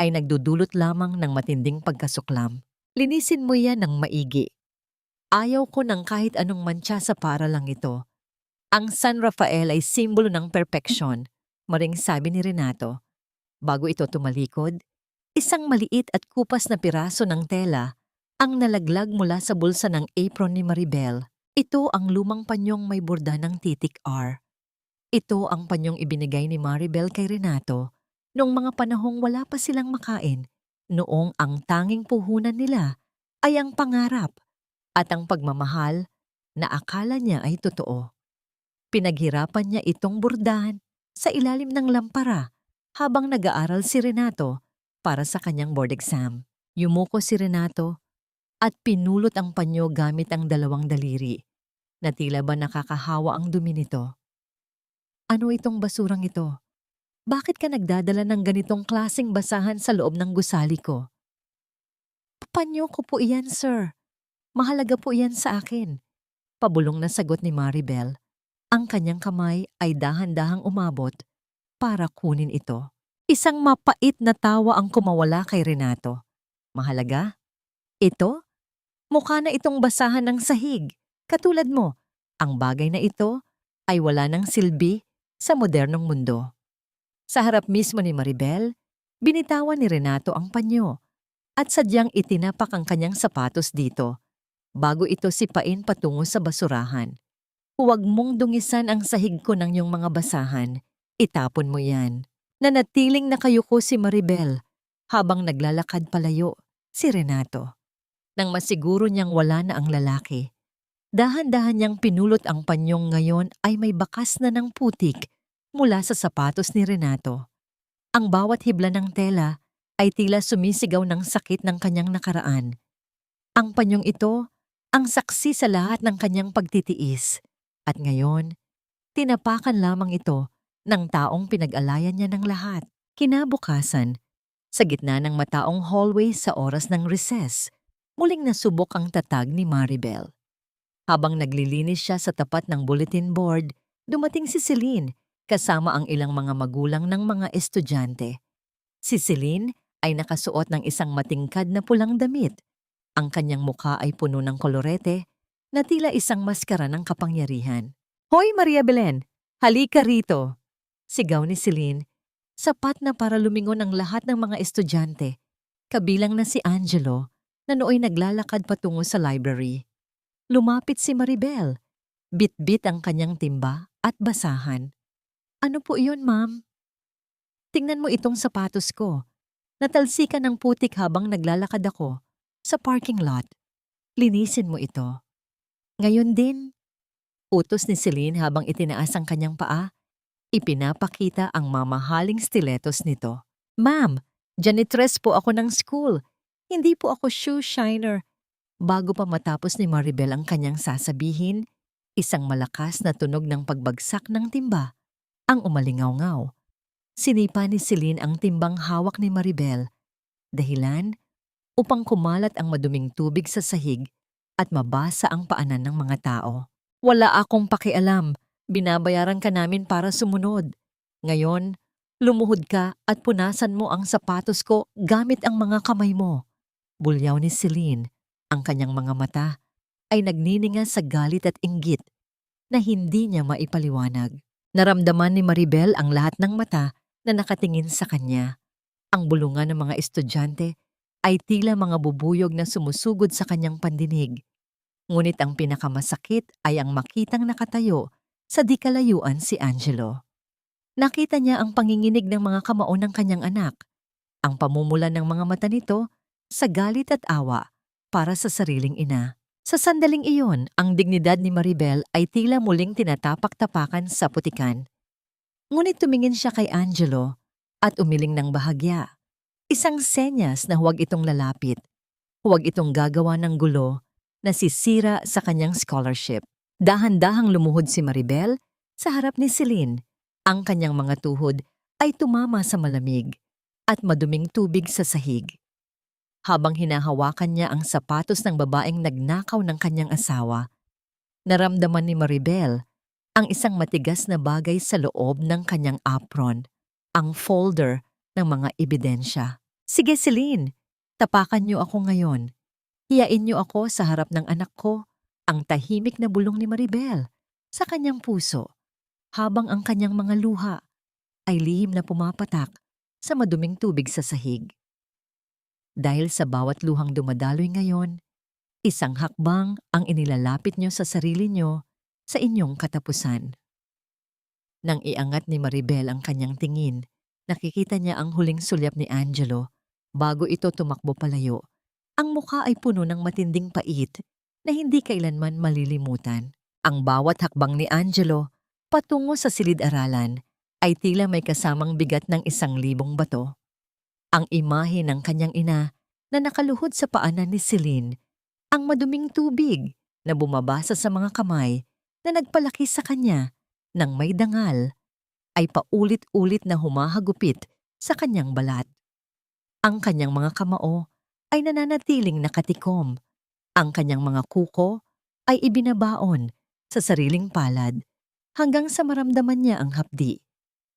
[SPEAKER 1] ay nagdudulot lamang ng matinding pagkasuklam. Linisin mo yan ng maigi. Ayaw ko ng kahit anong mantsa sa paralang ito. Ang San Rafael ay simbolo ng perpeksyon, maring sabi ni Renato. Bago ito tumalikod, isang maliit at kupas na piraso ng tela ang nalaglag mula sa bulsa ng apron ni Maribel. Ito ang lumang panyong may borda ng titik R. Ito ang panyong ibinigay ni Maribel kay Renato noong mga panahong wala pa silang makain, noong ang tanging puhunan nila ay ang pangarap at ang pagmamahal na akala niya ay totoo. Pinaghirapan niya itong bordahan sa ilalim ng lampara habang nag-aaral si Renato para sa kanyang board exam. Yumuko si Renato at pinulot ang panyo gamit ang dalawang daliri na tila ba nakakahawa ang dumi nito. Ano itong basurang ito? Bakit ka nagdadala ng ganitong klaseng basahan sa loob ng gusali ko? Panyo ko po iyan, sir. Mahalaga po iyan sa akin. Pabulong na sagot ni Maribel. Ang kanyang kamay ay dahan-dahang umabot para kunin ito. Isang mapait na tawa ang kumawala kay Renato. Mahalaga? Ito? Mukha na itong basahan ng sahig. Katulad mo, ang bagay na ito ay wala ng silbi sa modernong mundo. Sa harap mismo ni Maribel, binitawan ni Renato ang panyo at sadyang itinapak ang kanyang sapatos dito bago ito sipain patungo sa basurahan. Huwag mong dungisan ang sahig ko ng iyong mga basahan. Itapon mo yan. Nanatiling nakayuko si Maribel habang naglalakad palayo si Renato. Nang masiguro niyang wala na ang lalaki, dahan-dahan niyang pinulot ang panyong ngayon ay may bakas na ng putik mula sa sapatos ni Renato. Ang bawat hibla ng tela ay tila sumisigaw ng sakit ng kanyang nakaraan. Ang panyong ito ang saksi sa lahat ng kanyang pagtitiis. At ngayon, tinapakan lamang ito ng taong pinag-alayan niya ng lahat. Kinabukasan, sa gitna ng mataong hallway sa oras ng recess, muling nasubok ang tatag ni Maribel. Habang naglilinis siya sa tapat ng bulletin board, dumating si Celine kasama ang ilang mga magulang ng mga estudyante. Si Celine ay nakasuot ng isang matingkad na pulang damit. Ang kanyang mukha ay puno ng kolorete na tila isang maskara ng kapangyarihan. Hoy Maria Belen, halika rito! Sigaw ni Celine, sapat na para lumingon ang lahat ng mga estudyante, kabilang na si Angelo na nooy naglalakad patungo sa library. Lumapit si Maribel, bit-bit ang kanyang timba at basahan. Ano po iyon, ma'am? Tingnan mo itong sapatos ko. Natalsikan ng putik habang naglalakad ako sa parking lot. Linisin mo ito. Ngayon din, utos ni Celine habang itinaas ang kanyang paa, ipinapakita ang mamahaling stilettos nito. Ma'am, janitress po ako ng school. Hindi po ako shoe shiner. Bago pa matapos ni Maribel ang kanyang sasabihin, isang malakas na tunog ng pagbagsak ng timba ang umalingaw-ngaw. Sinipa ni Celine ang timbang hawak ni Maribel. Dahilan upang kumalat ang maduming tubig sa sahig at mabasa ang paanan ng mga tao. Wala akong pakialam, binabayaran ka namin para sumunod. Ngayon, lumuhod ka at punasan mo ang sapatos ko gamit ang mga kamay mo. Bulyaw ni Celine, ang kanyang mga mata ay nagnininga sa galit at inggit na hindi niya maipaliwanag. Naramdaman ni Maribel ang lahat ng mata na nakatingin sa kanya. Ang bulungan ng mga estudyante ay tila mga bubuyog na sumusugod sa kanyang pandinig. Ngunit ang pinakamasakit ay ang makitang nakatayo sa di kalayuan si Angelo. Nakita niya ang panginginig ng mga kamao ng kanyang anak, ang pamumula ng mga mata nito sa galit at awa para sa sariling ina. Sa sandaling iyon, ang dignidad ni Maribel ay tila muling tinatapak-tapakan sa putikan. Ngunit tumingin siya kay Angelo at umiling ng bahagya. Isang senyas na huwag itong lalapit. Huwag itong gagawa ng gulo na sisira sa kanyang scholarship. Dahan-dahang lumuhod si Maribel sa harap ni Celine. Ang kanyang mga tuhod ay tumama sa malamig at maduming tubig sa sahig. Habang hinahawakan niya ang sapatos ng babaeng nagnakaw ng kanyang asawa, naramdaman ni Maribel ang isang matigas na bagay sa loob ng kanyang apron, ang folder ng mga ebidensya. Sige Celine, tapakan niyo ako ngayon. Hiyain niyo ako sa harap ng anak ko, ang tahimik na bulong ni Maribel sa kanyang puso, habang ang kanyang mga luha ay lihim na pumapatak sa maduming tubig sa sahig. Dahil sa bawat luhang dumadaloy ngayon, isang hakbang ang inilalapit niyo sa sarili niyo sa inyong katapusan. Nang iangat ni Maribel ang kanyang tingin, nakikita niya ang huling sulyap ni Angelo bago ito tumakbo palayo. Ang mukha ay puno ng matinding pait na hindi kailanman malilimutan. Ang bawat hakbang ni Angelo patungo sa silid-aralan ay tila may kasamang bigat ng 1,000 bato. Ang imahe ng kanyang ina na nakaluhod sa paanan ni Celine, ang maduming tubig na bumabasa sa mga kamay na nagpalaki sa kanya ng may dangal, ay paulit-ulit na humahagupit sa kanyang balat. Ang kanyang mga kamao ay nananatiling nakatikom. Ang kanyang mga kuko ay ibinabaon sa sariling palad hanggang sa maramdaman niya ang hapdi.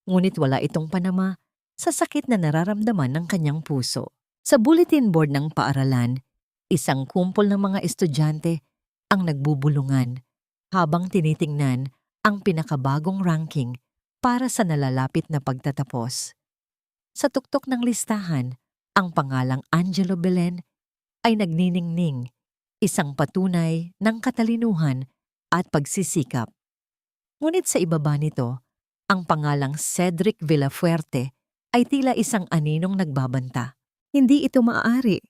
[SPEAKER 1] Ngunit wala itong panama sa sakit na nararamdaman ng kanyang puso. Sa bulletin board ng paaralan, isang kumpol ng mga estudyante ang nagbubulungan habang tinitingnan ang pinakabagong ranking para sa nalalapit na pagtatapos. Sa tuktok ng listahan, ang pangalang Angelo Belen ay nagniningning, isang patunay ng katalinuhan at pagsisikap. Ngunit sa ibaba nito, ang pangalang Cedric Villafuerte ay tila isang aninong nagbabanta. Hindi ito maaari.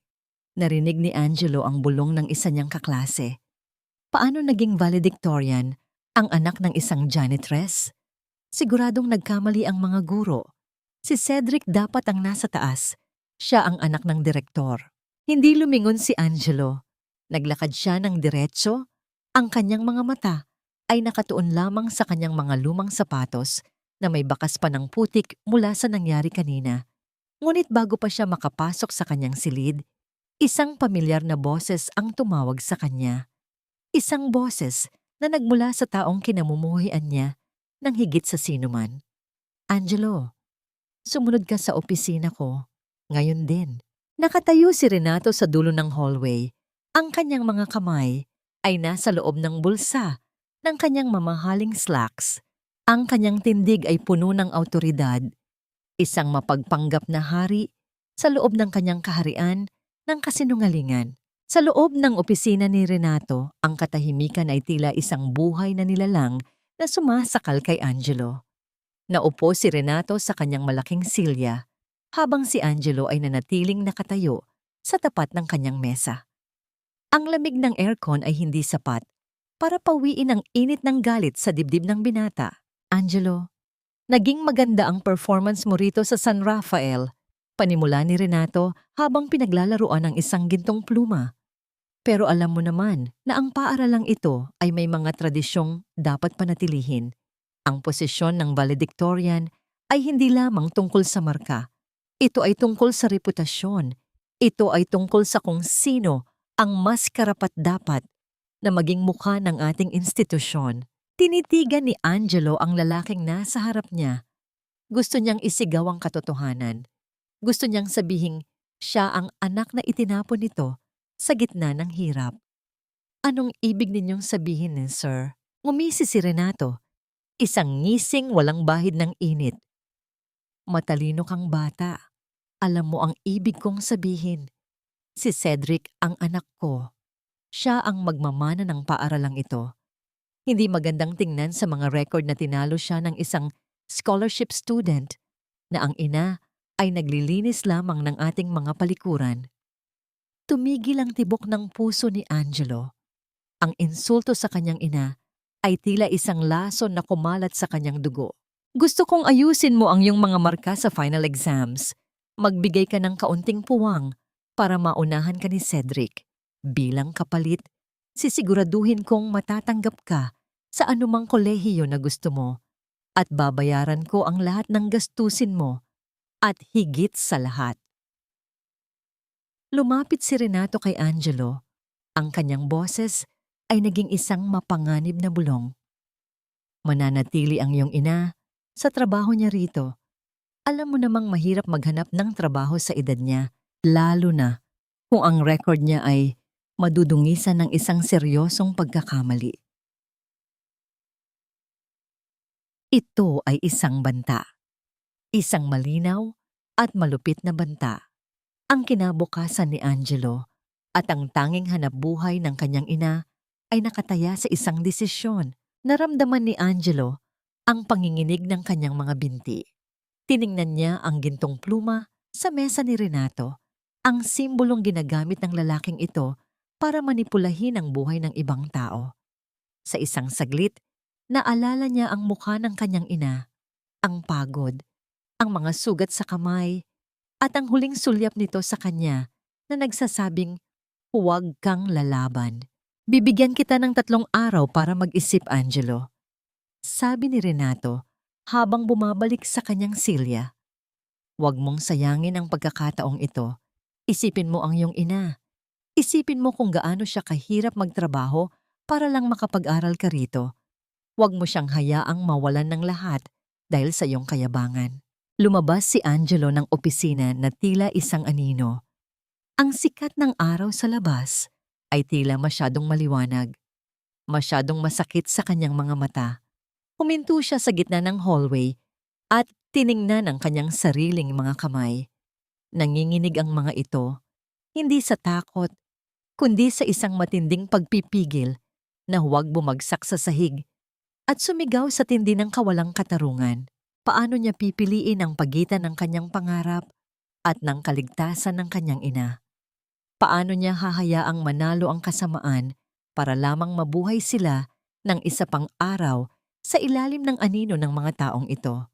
[SPEAKER 1] Narinig ni Angelo ang bulong ng isa niyang kaklase. Paano naging valedictorian ang anak ng isang janitress? Siguradong nagkamali ang mga guro. Si Cedric dapat ang nasa taas. Siya ang anak ng direktor. Hindi lumingon si Angelo. Naglakad siya ng diretso. Ang kanyang mga mata ay nakatuon lamang sa kanyang mga lumang sapatos na may bakas pa ng putik mula sa nangyari kanina. Ngunit bago pa siya makapasok sa kanyang silid, isang pamilyar na boses ang tumawag sa kanya. Isang boses na nagmula sa taong kinamumuhian niya ng higit sa sinuman. Angelo, sumunod ka sa opisina ko. Ngayon din. Nakatayo si Renato sa dulo ng hallway. Ang kanyang mga kamay ay nasa loob ng bulsa ng kanyang mamahaling slacks. Ang kanyang tindig ay puno ng awtoridad. Isang mapagpanggap na hari sa loob ng kanyang kaharian ng kasinungalingan. Sa loob ng opisina ni Renato, ang katahimikan ay tila isang buhay na nilalang na sumasakal kay Angelo. Naupo si Renato sa kanyang malaking silya habang si Angelo ay nanatiling nakatayo sa tapat ng kanyang mesa. Ang lamig ng aircon ay hindi sapat para pawiin ang init ng galit sa dibdib ng binata. Angelo, naging maganda ang performance mo rito sa San Rafael, panimula ni Renato habang pinaglalaruan ng isang gintong pluma. Pero alam mo naman na ang paaralang ito ay may mga tradisyong dapat panatilihin. Ang posisyon ng valedictorian ay hindi lamang tungkol sa marka. Ito ay tungkol sa reputasyon. Ito ay tungkol sa kung sino ang mas karapat-dapat na maging mukha ng ating institusyon. Tinitigan ni Angelo ang lalaking nasa harap niya. Gusto niyang isigaw ang katotohanan. Gusto niyang sabihing siya ang anak na itinapon nito sa gitna ng hirap. Anong ibig ninyong sabihin, sir? Ngumisi si Renato. Isang ngising walang bahid ng init. Matalino kang bata. Alam mo ang ibig kong sabihin. Si Cedric ang anak ko. Siya ang magmamana ng paaralang ito. Hindi magandang tingnan sa mga record na tinalo siya ng isang scholarship student na ang ina ay naglilinis lamang ng ating mga palikuran. Tumigil ang tibok ng puso ni Angelo. Ang insulto sa kanyang ina ay tila isang lason na kumalat sa kanyang dugo. Gusto kong ayusin mo ang iyong mga marka sa final exams. Magbigay ka ng kaunting puwang para maunahan ka ni Cedric. Bilang kapalit, sisiguraduhin kong matatanggap ka sa anumang kolehiyo na gusto mo at babayaran ko ang lahat ng gastusin mo at higit sa lahat. Lumapit si Renato kay Angelo. Ang kanyang boses ay naging isang mapanganib na bulong. Mananatili ang iyong ina sa trabaho niya rito. Alam mo namang mahirap maghanap ng trabaho sa edad niya, lalo na kung ang record niya ay madudungisan ng isang seryosong pagkakamali. Ito ay isang banta. Isang malinaw at malupit na banta. Ang kinabukasan ni Angelo at ang tanging hanapbuhay ng kanyang ina ay nakataya sa isang desisyon. Naramdaman ni Angelo ang panginginig ng kanyang mga binti. Tiningnan niya ang gintong pluma sa mesa ni Renato, ang simbolong ginagamit ng lalaking ito para manipulahin ang buhay ng ibang tao. Sa isang saglit, naalala niya ang mukha ng kanyang ina, ang pagod, ang mga sugat sa kamay, at ang huling sulyap nito sa kanya na nagsasabing, "Huwag kang lalaban. Bibigyan kita ng 3 araw para mag-isip, Angelo." Sabi ni Renato habang bumabalik sa kanyang silya. "Huwag mong sayangin ang pagkakataong ito. Isipin mo ang iyong ina. Isipin mo kung gaano siya kahirap magtrabaho para lang makapag-aral ka rito. Huwag mo siyang hayaang mawalan ng lahat dahil sa iyong kayabangan." Lumabas si Angelo ng opisina na tila isang anino. Ang sikat ng araw sa labas ay tila masyadong maliwanag. Masyadong masakit sa kanyang mga mata. Huminto siya sa gitna ng hallway at tiningnan ang kanyang sariling mga kamay. Nanginginig ang mga ito, hindi sa takot, kundi sa isang matinding pagpipigil na huwag bumagsak sa sahig at sumigaw sa tindi ng kawalang katarungan. Paano niya pipiliin ang pagitan ng kanyang pangarap at ng kaligtasan ng kanyang ina? Paano niya hahayaang manalo ang kasamaan para lamang mabuhay sila ng isa pang araw sa ilalim ng anino ng mga taong ito?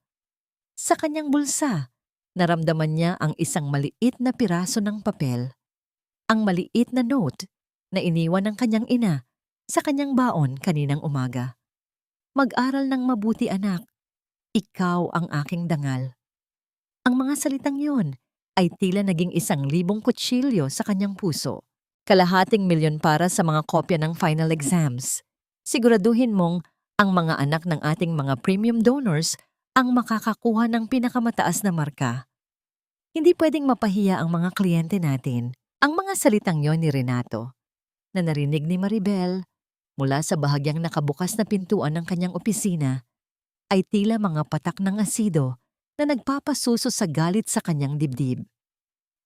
[SPEAKER 1] Sa kanyang bulsa, naramdaman niya ang isang maliit na piraso ng papel. Ang maliit na note na iniwan ng kanyang ina sa kanyang baon kaninang umaga. "Mag-aral ng mabuti, anak. Ikaw ang aking dangal." Ang mga salitang yun ay tila naging 1,000 kutsilyo sa kanyang puso. "Kalahating milyon para sa mga kopya ng final exams. Siguraduhin mong ang mga anak ng ating mga premium donors ang makakakuha ng pinakamataas na marka. Hindi pwedeng mapahiya ang mga kliyente natin." Ang mga salitang yon ni Renato, na narinig ni Maribel mula sa bahagyang nakabukas na pintuan ng kanyang opisina, ay tila mga patak ng asido na nagpapasuso sa galit sa kanyang dibdib.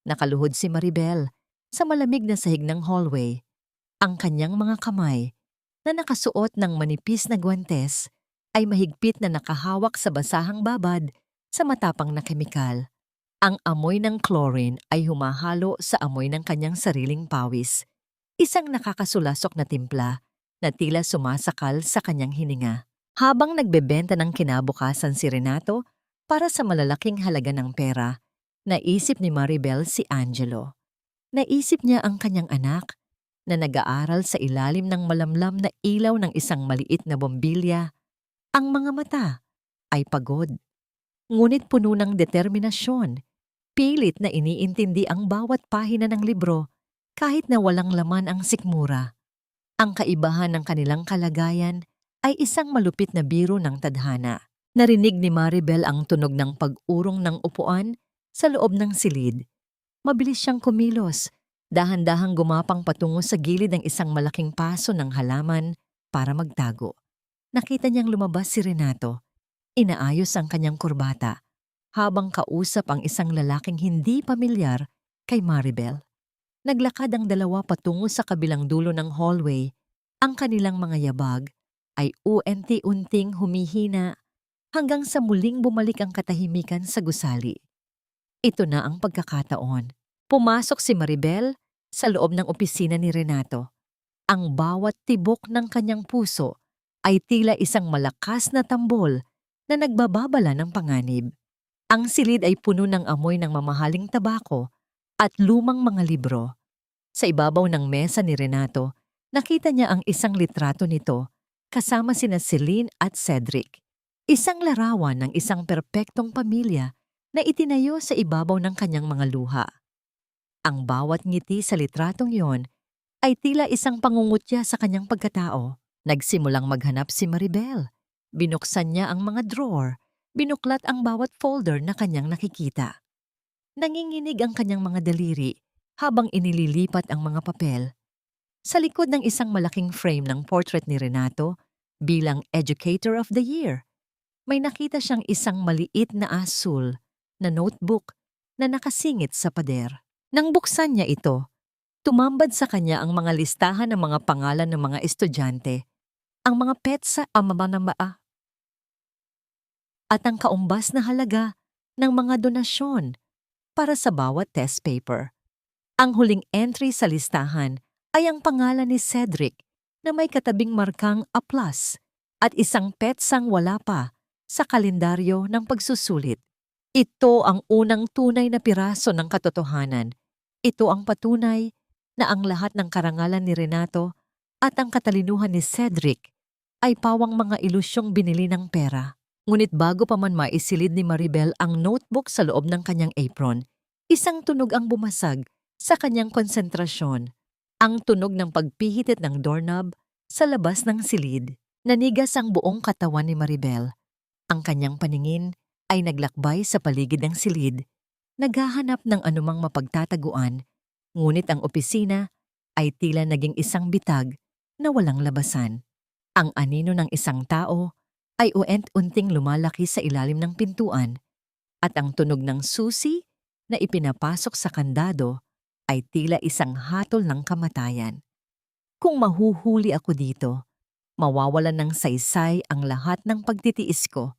[SPEAKER 1] Nakaluhod si Maribel sa malamig na sahig ng hallway. Ang kanyang mga kamay na nakasuot ng manipis na guwantes ay mahigpit na nakahawak sa basahang babad sa matapang na kemikal. Ang amoy ng chlorine ay humahalo sa amoy ng kanyang sariling pawis. Isang nakakasulasok na timpla na tila sumasakal sa kanyang hininga. Habang nagbebenta ng kinabukasan si Renato para sa malalaking halaga ng pera, naisip ni Maribel si Angelo. Naisip niya ang kanyang anak na nag-aaral sa ilalim ng malamlam na ilaw ng isang maliit na bombilya. Ang mga mata ay pagod, ngunit puno ng determinasyon. Pilit na iniintindi ang bawat pahina ng libro kahit na walang laman ang sikmura. Ang kaibahan ng kanilang kalagayan ay isang malupit na biro ng tadhana. Narinig ni Maribel ang tunog ng pag-urong ng upuan sa loob ng silid. Mabilis siyang kumilos, dahan-dahang gumapang patungo sa gilid ng isang malaking paso ng halaman para magtago. Nakita niyang lumabas si Renato. Inaayos ang kanyang kurbata habang kausap ang isang lalaking hindi pamilyar kay Maribel. Naglakad ang dalawa patungo sa kabilang dulo ng hallway. Ang kanilang mga yabag ay unti-unting humihina hanggang sa muling bumalik ang katahimikan sa gusali. Ito na ang pagkakataon. Pumasok si Maribel sa loob ng opisina ni Renato. Ang bawat tibok ng kanyang puso ay tila isang malakas na tambol na nagbababala ng panganib. Ang silid ay puno ng amoy ng mamahaling tabako at lumang mga libro. Sa ibabaw ng mesa ni Renato, nakita niya ang isang litrato nito kasama sina Celine at Cedric. Isang larawan ng isang perpektong pamilya na itinayo sa ibabaw ng kanyang mga luha. Ang bawat ngiti sa litratong yon ay tila isang pangungutya sa kanyang pagkatao. Nagsimulang maghanap si Maribel. Binuksan niya ang mga drawer, binuklat ang bawat folder na kanyang nakikita. Nanginginig ang kanyang mga daliri habang inililipat ang mga papel. Sa likod ng isang malaking frame ng portrait ni Renato bilang Educator of the Year, may nakita siyang isang maliit na asul na notebook na nakasingit sa pader. Nang buksan niya ito, tumambad sa kanya ang mga listahan ng mga pangalan ng mga estudyante, ang mga petsa at ang kaumbas na halaga ng mga donasyon para sa bawat test paper. Ang huling entry sa listahan ay ang pangalan ni Cedric na may katabing markang A+ at isang petsang wala pa sa kalendaryo ng pagsusulit. Ito ang unang tunay na piraso ng katotohanan. Ito ang patunay na ang lahat ng karangalan ni Renato at ang katalinuhan ni Cedric ay pawang mga ilusyong binili ng pera. Ngunit bago pa man maisilid ni Maribel ang notebook sa loob ng kanyang apron, isang tunog ang bumasag sa kanyang konsentrasyon. Ang tunog ng pagpihitit ng doorknob sa labas ng silid. Nanigas ang buong katawan ni Maribel. Ang kanyang paningin ay naglakbay sa paligid ng silid, naghahanap ng anumang mapagtataguan, ngunit ang opisina ay tila naging isang bitag na walang labasan. Ang anino ng isang tao ay uent-unting lumalaki sa ilalim ng pintuan at ang tunog ng susi na ipinapasok sa kandado ay tila isang hatol ng kamatayan. Kung mahuhuli ako dito, mawawalan ng saysay ang lahat ng pagtitiis ko.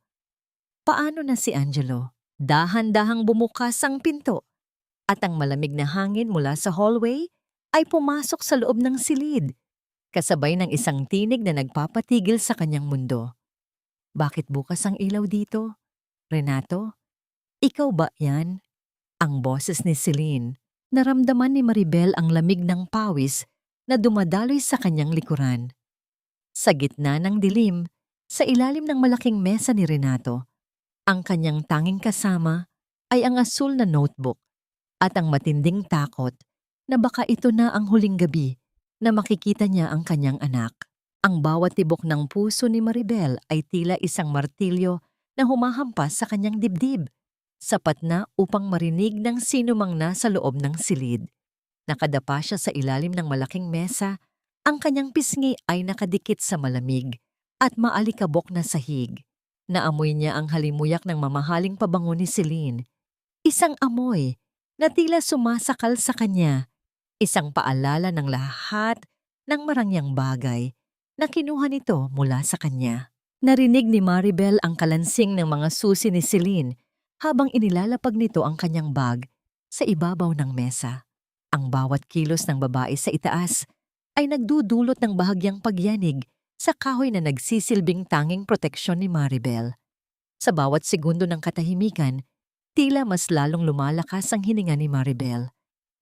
[SPEAKER 1] Paano na si Angelo? Dahan-dahang bumukas ang pinto at ang malamig na hangin mula sa hallway ay pumasok sa loob ng silid, kasabay ng isang tinig na nagpapatigil sa kanyang mundo. Bakit bukas ang ilaw dito? Renato? Ikaw ba yan? Ang boses ni Celine. Naramdaman ni Maribel ang lamig ng pawis na dumadaloy sa kanyang likuran. Sa gitna ng dilim, sa ilalim ng malaking mesa ni Renato, ang kanyang tanging kasama ay ang asul na notebook at ang matinding takot na baka ito na ang huling gabi na makikita niya ang kanyang anak. Ang bawat tibok ng puso ni Maribel ay tila isang martilyo na humahampas sa kanyang dibdib, sapat na upang marinig ng sinumang nasa loob ng silid. Nakadapa siya sa ilalim ng malaking mesa, ang kanyang pisngi ay nakadikit sa malamig at maalikabok na sahig. Naamoy niya ang halimuyak ng mamahaling pabango ni Celine. Isang amoy na tila sumasakal sa kanya, isang paalala ng lahat ng marangyang bagay na kinuha nito mula sa kanya. Narinig ni Maribel ang kalansing ng mga susi ni Celine habang inilalapag nito ang kanyang bag sa ibabaw ng mesa. Ang bawat kilos ng babae sa itaas ay nagdudulot ng bahagyang pagyanig sa kahoy na nagsisilbing tanging proteksyon ni Maribel. Sa bawat segundo ng katahimikan, tila mas lalong lumalakas ang hininga ni Maribel,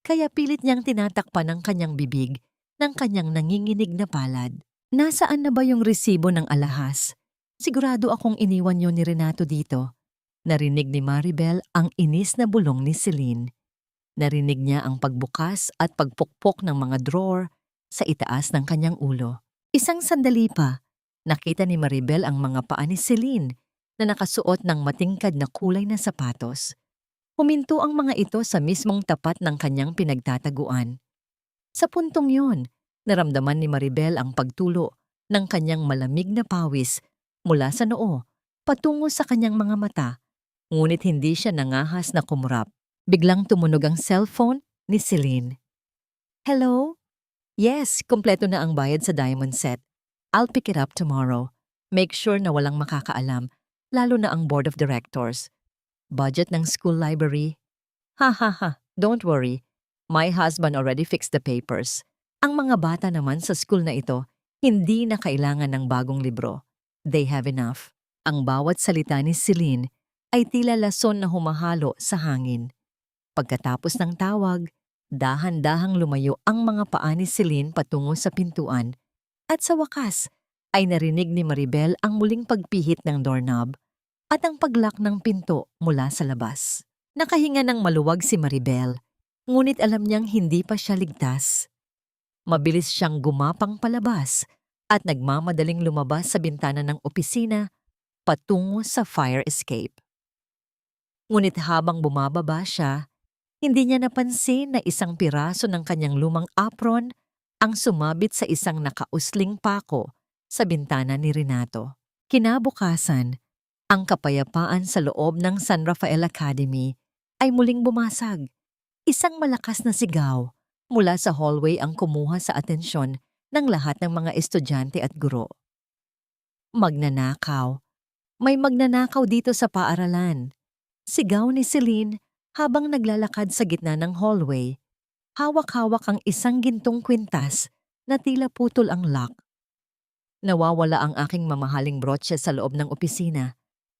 [SPEAKER 1] kaya pilit niyang tinatakpan ang kanyang bibig ng kanyang nanginginig na palad. Nasaan na ba yung resibo ng alahas? Sigurado akong iniwan niyo ni Renato dito. Narinig ni Maribel ang inis na bulong ni Celine. Narinig niya ang pagbukas at pagpukpok ng mga drawer sa itaas ng kanyang ulo. Isang sandali pa, nakita ni Maribel ang mga paa ni Celine na nakasuot ng matingkad na kulay na sapatos. Huminto ang mga ito sa mismong tapat ng kanyang pinagtataguan. Sa puntong yun, naramdaman ni Maribel ang pagtulo ng kanyang malamig na pawis mula sa noo patungo sa kanyang mga mata, ngunit hindi siya nangahas na kumurap. Biglang tumunog ang cellphone ni Celine. Hello? Yes, kumpleto na ang bayad sa diamond set. I'll pick it up tomorrow. Make sure na walang makakaalam, lalo na ang board of directors. Budget ng school library? Ha ha ha, don't worry. My husband already fixed the papers. Ang mga bata naman sa school na ito, hindi na kailangan ng bagong libro. They have enough. Ang bawat salita ni Celine ay tila lason na humahalo sa hangin. Pagkatapos ng tawag, dahan-dahang lumayo ang mga paa ni Celine patungo sa pintuan at sa wakas ay narinig ni Maribel ang muling pagpihit ng doorknob at ang paglock ng pinto mula sa labas. Nakahinga ng maluwag si Maribel, ngunit alam niyang hindi pa siya ligtas. Mabilis siyang gumapang palabas at nagmamadaling lumabas sa bintana ng opisina patungo sa fire escape. Ngunit habang bumababa siya, hindi niya napansin na isang piraso ng kanyang lumang apron ang sumabit sa isang nakausling pako sa bintana ni Renato. Kinabukasan, ang kapayapaan sa loob ng San Rafael Academy ay muling bumasag. Isang malakas na sigaw mula sa hallway ang kumuha sa atensyon ng lahat ng mga estudyante at guro. Magnanakaw. May magnanakaw dito sa paaralan. Sigaw ni Celine habang naglalakad sa gitna ng hallway. Hawak-hawak ang isang gintong kwintas na tila putol ang lock. Nawawala ang aking mamahaling brotse sa loob ng opisina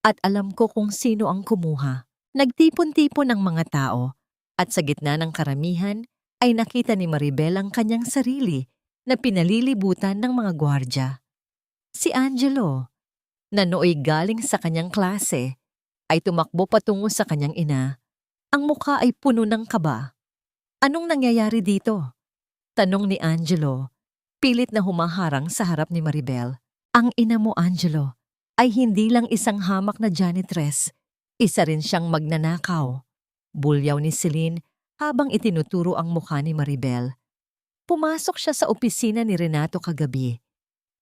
[SPEAKER 1] at alam ko kung sino ang kumuha. Nagtipon-tipon ang mga tao at sa gitna ng karamihan ay nakita ni Maribel ang kanyang sarili na pinalilibutan ng mga gwardya. Si Angelo, na nooy galing sa kanyang klase, ay tumakbo patungo sa kanyang ina. Ang mukha ay puno ng kaba. Anong nangyayari dito? Tanong ni Angelo, pilit na humaharang sa harap ni Maribel. Ang ina mo, Angelo, ay hindi lang isang hamak na janitress. Isa rin siyang magnanakaw. Bulyaw ni Celine habang itinuturo ang mukha ni Maribel. Pumasok siya sa opisina ni Renato kagabi.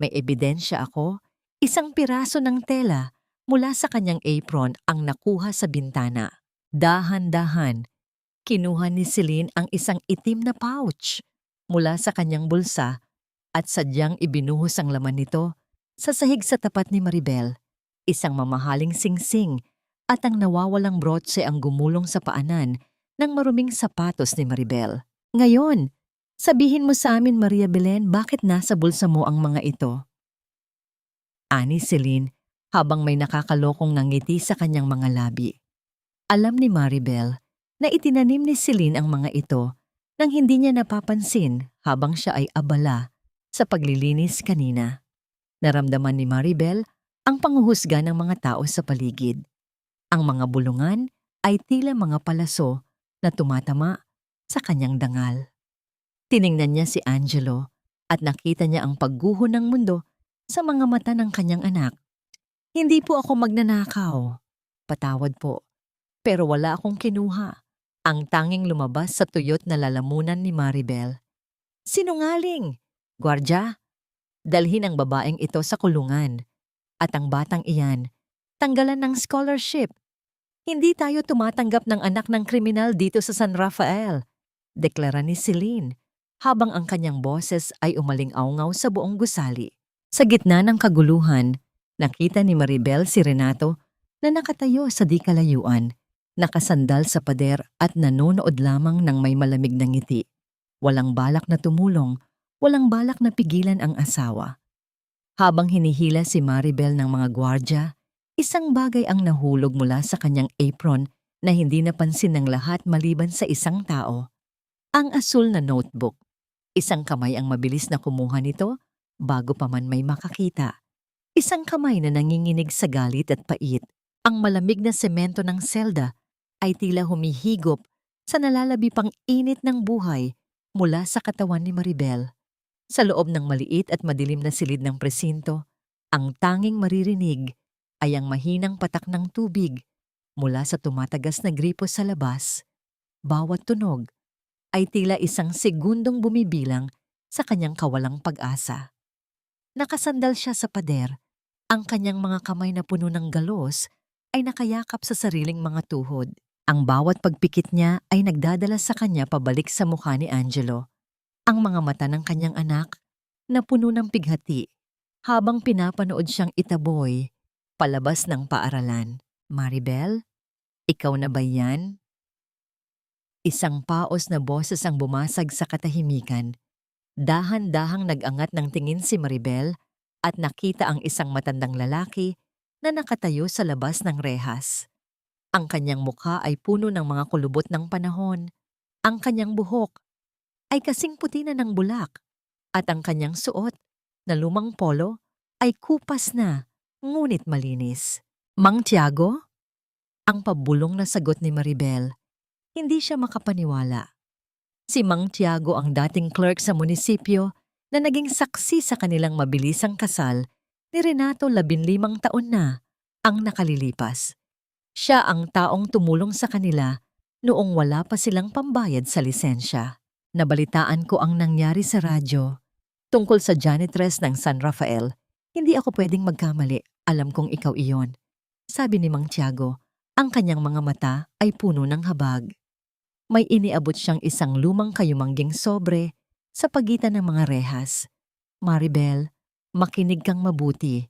[SPEAKER 1] May ebidensya ako, isang piraso ng tela mula sa kanyang apron ang nakuha sa bintana. Dahan-dahan, kinuha ni Celine ang isang itim na pouch mula sa kanyang bulsa at sadyang ibinuhos ang laman nito sa sahig sa tapat ni Maribel. Isang mamahaling singsing at ang nawawalang brotse ang gumulong sa paanan ng maruming sapatos ni Maribel. Ngayon, sabihin mo sa amin, Maria Belen, bakit nasa bulsa mo ang mga ito? Ani Celine habang may nakakalokong ngiti sa kanyang mga labi. Alam ni Maribel na itinanim ni Celine ang mga ito nang hindi niya napapansin habang siya ay abala sa paglilinis kanina. Naramdaman ni Maribel ang panghuhusga ng mga tao sa paligid. Ang mga bulungan ay tila mga palaso na tumatama sa kanyang dangal. Tiningnan niya si Angelo at nakita niya ang pagguho ng mundo sa mga mata ng kanyang anak. Hindi po ako magnanakaw. Patawad po. Pero wala akong kinuha. Ang tanging lumabas sa tuyot na lalamunan ni Maribel. Sinungaling! Gwardya, dalhin ang babaeng ito sa kulungan. At ang batang iyan, tanggalan ng scholarship. Hindi tayo tumatanggap ng anak ng kriminal dito sa San Rafael, deklara ni Celine, habang ang kanyang boses ay umaling-aungaw sa buong gusali. Sa gitna ng kaguluhan, nakita ni Maribel si Renato na nakatayo sa di kalayuan, nakasandal sa pader at nanonood lamang ng may malamig na ngiti. Walang balak na tumulong, walang balak na pigilan ang asawa. Habang hinihila si Maribel ng mga gwardya, isang bagay ang nahulog mula sa kanyang apron na hindi napansin ng lahat maliban sa isang tao. Ang asul na notebook. Isang kamay ang mabilis na kumuha nito bago pa man may makakita. Isang kamay na nanginginig sa galit at pait. Ang malamig na semento ng selda ay tila humihigop sa nalalabi pang init ng buhay mula sa katawan ni Maribel. Sa loob ng maliit at madilim na silid ng presinto, ang tanging maririnig ay ang mahinang patak ng tubig mula sa tumatagas na gripo sa labas. Bawat tunog ay tila isang segundong bumibilang sa kanyang kawalang pag-asa. Nakasandal siya sa pader, ang kanyang mga kamay na puno ng galos ay nakayakap sa sariling mga tuhod. Ang bawat pagpikit niya ay nagdadala sa kanya pabalik sa mukha ni Angelo. Ang mga mata ng kanyang anak na puno ng pighati habang pinapanood siyang itaboy palabas ng paaralan. Maribel, ikaw na ba yan? Isang paos na boses ang bumasag sa katahimikan. Dahan-dahang nag-angat ng tingin si Maribel at nakita ang isang matandang lalaki na nakatayo sa labas ng rehas. Ang kanyang mukha ay puno ng mga kulubot ng panahon. Ang kanyang buhok ay kasing puti na ng bulak. At ang kanyang suot na lumang polo ay kupas na, ngunit malinis. Mang Tiago? Ang pabulong na sagot ni Maribel. Hindi siya makapaniwala. Si Mang Tiago ang dating clerk sa munisipyo na naging saksi sa kanilang mabilisang kasal ni Renato 15 taon na ang nakalilipas. Siya ang taong tumulong sa kanila noong wala pa silang pambayad sa lisensya. Nabalitaan ko ang nangyari sa radyo tungkol sa janitress ng San Rafael. Hindi ako pwedeng magkamali. Alam kong ikaw iyon. Sabi ni Mang Tiago, ang kanyang mga mata ay puno ng habag. May iniabot siyang isang lumang kayumangging sobre sa pagitan ng mga rehas. Maribel, makinig kang mabuti.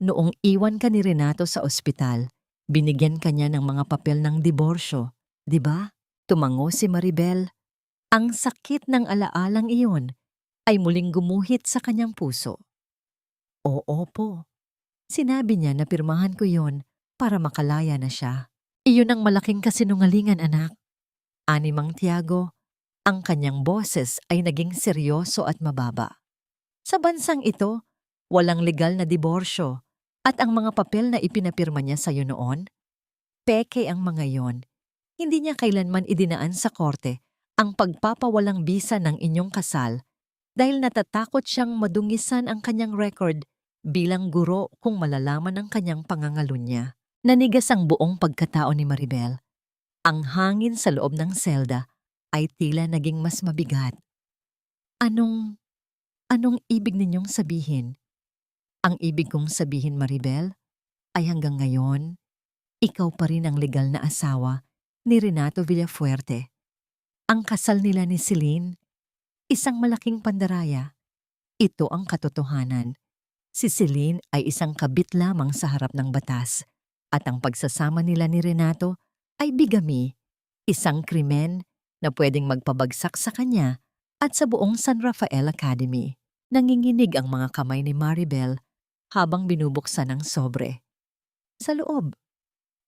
[SPEAKER 1] Noong iwan ka ni Renato sa ospital, binigyan ka niya ng mga papel ng diborsyo. Di ba? Tumango si Maribel. Ang sakit ng alaalang iyon ay muling gumuhit sa kanyang puso. Oo po. Sinabi niya na pirmahan ko yon para makalaya na siya. Iyon ang malaking kasinungalingan, anak. Ani Mang Tiago, ang kanyang boses ay naging seryoso at mababa. Sa bansang ito, walang legal na diborsyo at ang mga papel na ipinapirma niya sa iyo noon, peke ang mga yon. Hindi niya kailanman idinaan sa korte ang pagpapawalang bisa ng inyong kasal dahil natatakot siyang madungisan ang kanyang record bilang guro kung malalaman ang kanyang pangangalunya. Nanigas ang buong pagkatao ni Maribel. Ang hangin sa loob ng selda ay tila naging mas mabigat. Anong ibig ninyong sabihin? Ang ibig kong sabihin, Maribel, ay hanggang ngayon, ikaw pa rin ang legal na asawa ni Renato Villafuerte. Ang kasal nila ni Celine, isang malaking pandaraya. Ito ang katotohanan. Si Celine ay isang kabit lamang sa harap ng batas at ang pagsasama nila ni Renato ay bigami, isang krimen na pwedeng magpabagsak sa kanya at sa buong San Rafael Academy. Nanginginig ang mga kamay ni Maribel habang binubuksan ang sobre. Sa loob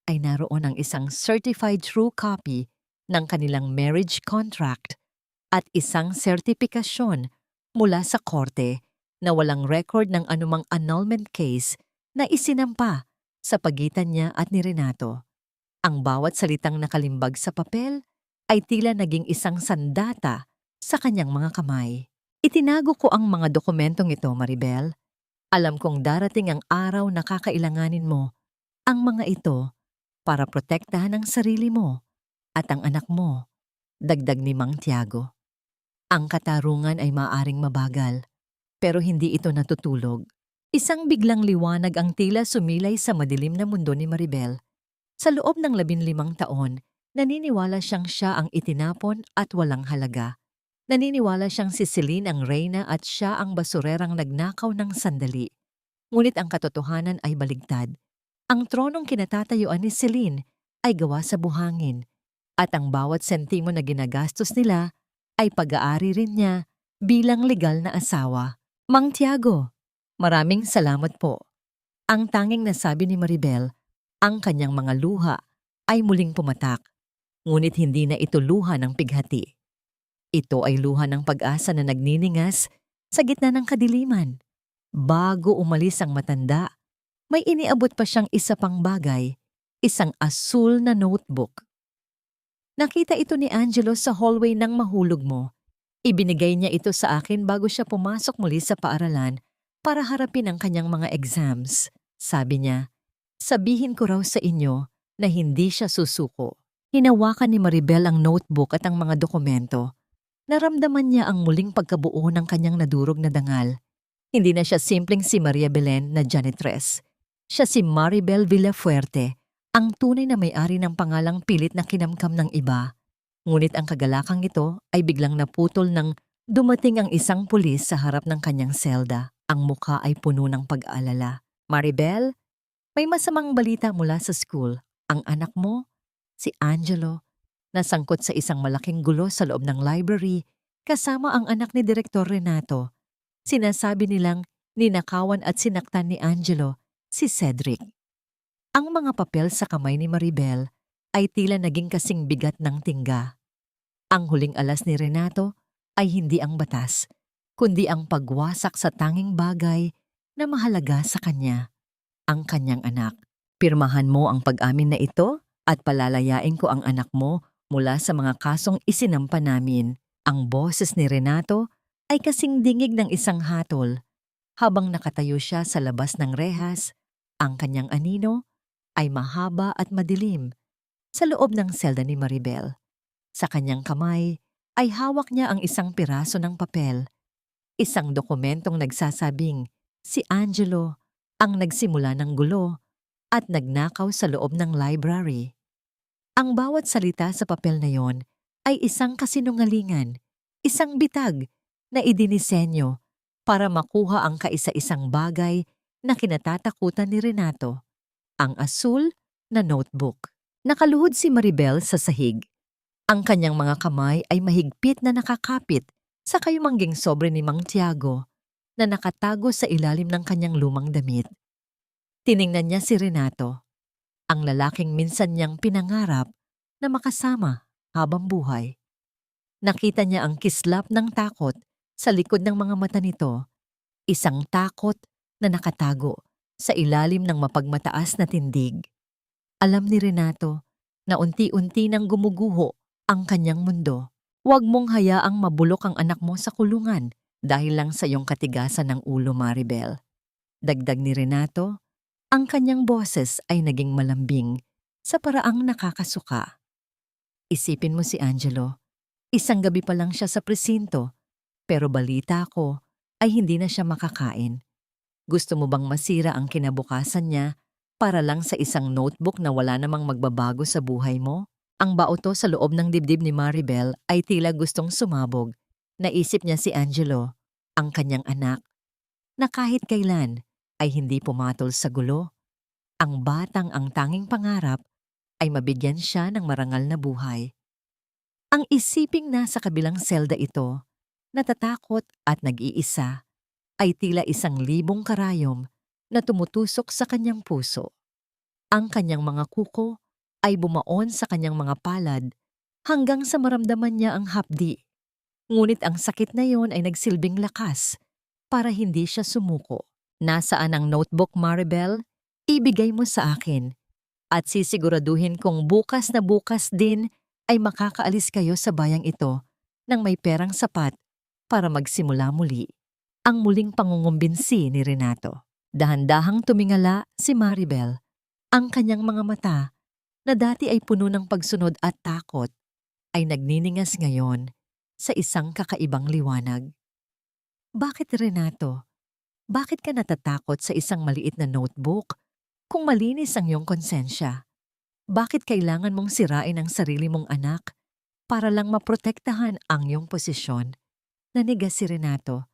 [SPEAKER 1] ay naroon ang isang certified true copy ng kanilang marriage contract at isang sertipikasyon mula sa korte na walang record ng anumang annulment case na isinampa sa pagitan niya at ni Renato. Ang bawat salitang nakalimbag sa papel ay tila naging isang sandata sa kanyang mga kamay. Itinago ko ang mga dokumentong ito, Maribel. Alam kong darating ang araw na kakailanganin mo ang mga ito para protektahan ang sarili mo at ang anak mo, dagdag ni Mang Tiago. Ang katarungan ay maaring mabagal, pero hindi ito natutulog. Isang biglang liwanag ang tila sumilay sa madilim na mundo ni Maribel. Sa loob ng 15 taon, naniniwala siyang siya ang itinapon at walang halaga. Naniniwala siyang si Celine ang reyna at siya ang basurerang nagnakaw ng sandali. Ngunit ang katotohanan ay baligtad. Ang tronong kinatatayuan ni Celine ay gawa sa buhangin at ang bawat sentimo na ginagastos nila ay pag-aari rin niya bilang legal na asawa. Mang Tiago, maraming salamat po. Ang tanging nasabi ni Maribel, ang kanyang mga luha ay muling pumatak, ngunit hindi na ito luha ng pighati. Ito ay luha ng pag-asa na nagniningas sa gitna ng kadiliman. Bago umalis ang matanda, may iniabot pa siyang isa pang bagay, isang asul na notebook. Nakita ito ni Angelo sa hallway nang mahulog mo. Ibinigay niya ito sa akin bago siya pumasok muli sa paaralan para harapin ang kanyang mga exams. Sabi niya, sabihin ko raw sa inyo na hindi siya susuko. Hinawakan ni Maribel ang notebook at ang mga dokumento. Naramdaman niya ang muling pagkabuo ng kanyang nadurog na dangal. Hindi na siya simpleng si Maria Belen na janitress. Siya si Maribel Villafuerte, ang tunay na may-ari ng pangalang pilit na kinamkam ng iba. Ngunit ang kagalakang ito ay biglang naputol nang dumating ang isang pulis sa harap ng kanyang selda. Ang mukha ay puno ng pag-aalala. Maribel, may masamang balita mula sa school. Ang anak mo, si Angelo, nasangkot sa isang malaking gulo sa loob ng library kasama ang anak ni Direktor Renato. Sinasabi nilang ninakawan at sinaktan ni Angelo si Cedric. Ang mga papel sa kamay ni Maribel ay tila naging kasing bigat ng tingga. Ang huling alas ni Renato ay hindi ang batas, kundi ang pagwasak sa tanging bagay na mahalaga sa kanya, ang kanyang anak. Pirmahan mo ang pag-amin na ito at palalayain ko ang anak mo mula sa mga kasong isinampa namin. Ang boses ni Renato ay kasing dingig ng isang hatol. Habang nakatayo siya sa labas ng rehas, ang kanyang anino ay mahaba at madilim sa loob ng selda ni Maribel. Sa kanyang kamay ay hawak niya ang isang piraso ng papel, isang dokumentong nagsasabing si Angelo ang nagsimula ng gulo at nagnakaw sa loob ng library. Ang bawat salita sa papel na yon ay isang kasinungalingan, isang bitag na idinisenyo para makuha ang kaisa-isang bagay na kinatatakutan ni Renato, ang asul na notebook. Nakaluhod si Maribel sa sahig. Ang kanyang mga kamay ay mahigpit na nakakapit sa kayumangging sobre ni Mang Tiago na nakatago sa ilalim ng kanyang lumang damit. Tiningnan niya si Renato, ang lalaking minsan niyang pinangarap na makasama habang buhay. Nakita niya ang kislap ng takot sa likod ng mga mata nito, isang takot na nakatago sa ilalim ng mapagmataas na tindig. Alam ni Renato na unti-unti nang gumuguho ang kanyang mundo. Huwag mong hayaang mabulok ang anak mo sa kulungan dahil lang sa iyong katigasan ng ulo, Maribel. Dagdag ni Renato, ang kanyang boses ay naging malambing sa paraang nakakasuka. Isipin mo si Angelo, isang gabi pa lang siya sa presinto, pero balita ko ay hindi na siya makakain. Gusto mo bang masira ang kinabukasan niya para lang sa isang notebook na wala namang magbabago sa buhay mo? Ang baoto sa loob ng dibdib ni Maribel ay tila gustong sumabog. Naisip niya si Angelo, ang kanyang anak, na kahit kailan ay hindi pumatol sa gulo. Ang batang ang tanging pangarap ay mabigyan siya ng marangal na buhay. Ang isiping nasa kabilang selda ito, natatakot at nag-iisa, ay tila 1,000 karayom na tumutusok sa kanyang puso. Ang kanyang mga kuko ay bumaon sa kanyang mga palad hanggang sa maramdaman niya ang hapdi. Ngunit ang sakit na yon ay nagsilbing lakas para hindi siya sumuko. Nasaan ang notebook, Maribel? Ibigay mo sa akin at sisiguraduhin kong bukas na bukas din ay makakaalis kayo sa bayang ito nang may perang sapat para magsimula muli. Ang muling pangungumbinsi ni Renato. Dahan-dahang tumingala si Maribel. Ang kanyang mga mata na dati ay puno ng pagsunod at takot ay nagniningas ngayon sa isang kakaibang liwanag. Bakit, Renato? Bakit ka natatakot sa isang maliit na notebook kung malinis ang iyong konsensya? Bakit kailangan mong sirain ang sarili mong anak para lang maprotektahan ang iyong posisyon? Nanigas si Renato.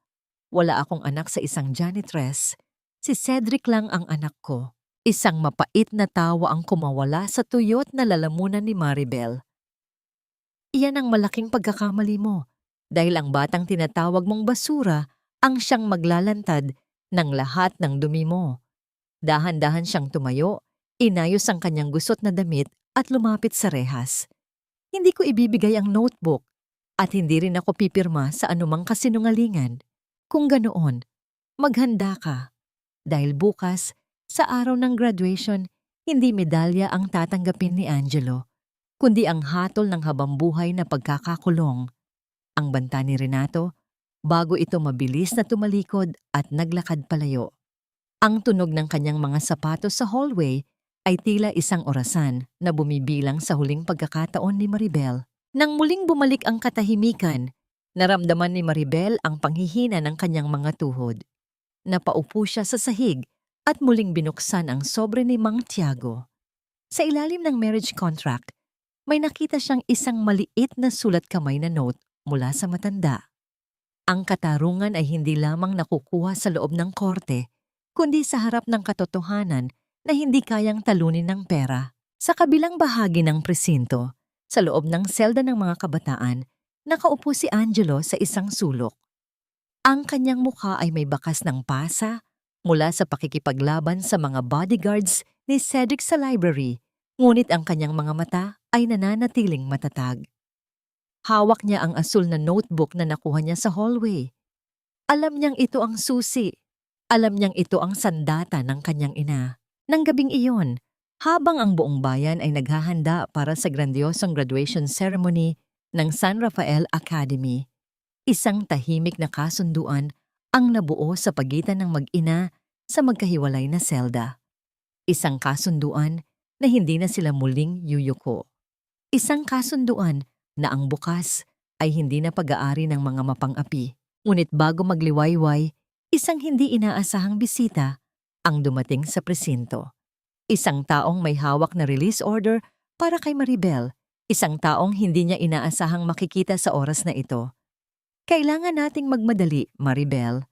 [SPEAKER 1] Wala akong anak sa isang janitress. Si Cedric lang ang anak ko. Isang mapait na tawa ang kumawala sa tuyot na lalamunan ni Maribel. Iyan ang malaking pagkakamali mo dahil ang batang tinatawag mong basura ang siyang maglalantad ng lahat ng dumi mo. Dahan-dahan siyang tumayo, inayos ang kanyang gusot na damit at lumapit sa rehas. Hindi ko ibibigay ang notebook at hindi rin ako pipirma sa anumang kasinungalingan. Kung ganoon, maghanda ka. Dahil bukas, sa araw ng graduation, hindi medalya ang tatanggapin ni Angelo, kundi ang hatol ng habambuhay na pagkakakulong. Ang banta ni Renato, bago ito mabilis na tumalikod at naglakad palayo. Ang tunog ng kanyang mga sapatos sa hallway ay tila isang orasan na bumibilang sa huling pagkakataon ni Maribel. Nang muling bumalik ang katahimikan, naramdaman ni Maribel ang panghihina ng kanyang mga tuhod. Napaupo siya sa sahig at muling binuksan ang sobre ni Mang Tiago. Sa ilalim ng marriage contract, may nakita siyang isang maliit na sulat kamay na note mula sa matanda. Ang katarungan ay hindi lamang nakukuha sa loob ng korte, kundi sa harap ng katotohanan na hindi kayang talunin ng pera. Sa kabilang bahagi ng presinto, sa loob ng selda ng mga kabataan, nakaupo si Angelo sa isang sulok. Ang kanyang mukha ay may bakas ng pasa mula sa pakikipaglaban sa mga bodyguards ni Cedric sa library, ngunit ang kanyang mga mata ay nananatiling matatag. Hawak niya ang asul na notebook na nakuha niya sa hallway. Alam niyang ito ang susi. Alam niyang ito ang sandata ng kanyang ina. Nang gabing iyon, habang ang buong bayan ay naghahanda para sa grandiosong graduation ceremony ng San Rafael Academy, isang tahimik na kasunduan ang nabuo sa pagitan ng mag-ina sa magkahiwalay na selda. Isang kasunduan na hindi na sila muling yuyuko. Isang kasunduan na ang bukas ay hindi na pag-aari ng mga mapang-api. Ngunit bago magliwayway, isang hindi inaasahang bisita ang dumating sa presinto. Isang taong may hawak na release order para kay Maribel. Isang taong hindi niya inaasahang makikita sa oras na ito. Kailangan nating magmadali, Maribel.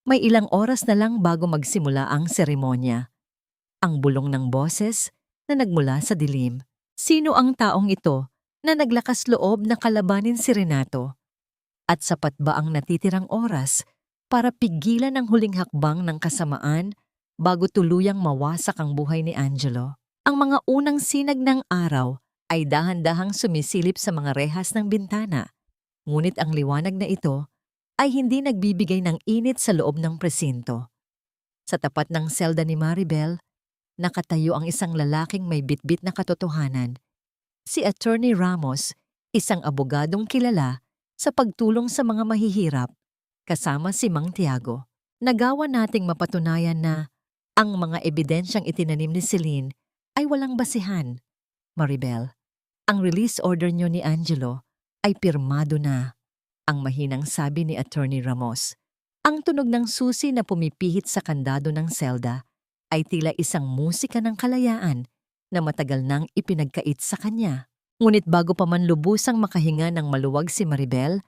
[SPEAKER 1] May ilang oras na lang bago magsimula ang seremonya. Ang bulong ng boses na nagmula sa dilim. Sino ang taong ito na naglakas loob na kalabanin si Renato? At sapat ba ang natitirang oras para pigilan ang huling hakbang ng kasamaan bago tuluyang mawasak ang buhay ni Angelo? Ang mga unang sinag ng araw ay dahan-dahang sumisilip sa mga rehas ng bintana. Ngunit ang liwanag na ito ay hindi nagbibigay ng init sa loob ng presinto. Sa tapat ng selda ni Maribel, nakatayo ang isang lalaking may bitbit na katotohanan. Si Attorney Ramos, isang abogadong kilala sa pagtulong sa mga mahihirap, kasama si Mang Tiago. Nagawa nating mapatunayan na ang mga ebidensyang itinanim ni Celine ay walang basihan. Maribel, ang release order niyo ni Angelo ay pirmado na. Ang mahinang sabi ni Attorney Ramos. Ang tunog ng susi na pumipihit sa kandado ng selda ay tila isang musika ng kalayaan na matagal nang ipinagkait sa kanya. Ngunit bago pa man lubusang makahinga ng maluwag si Maribel,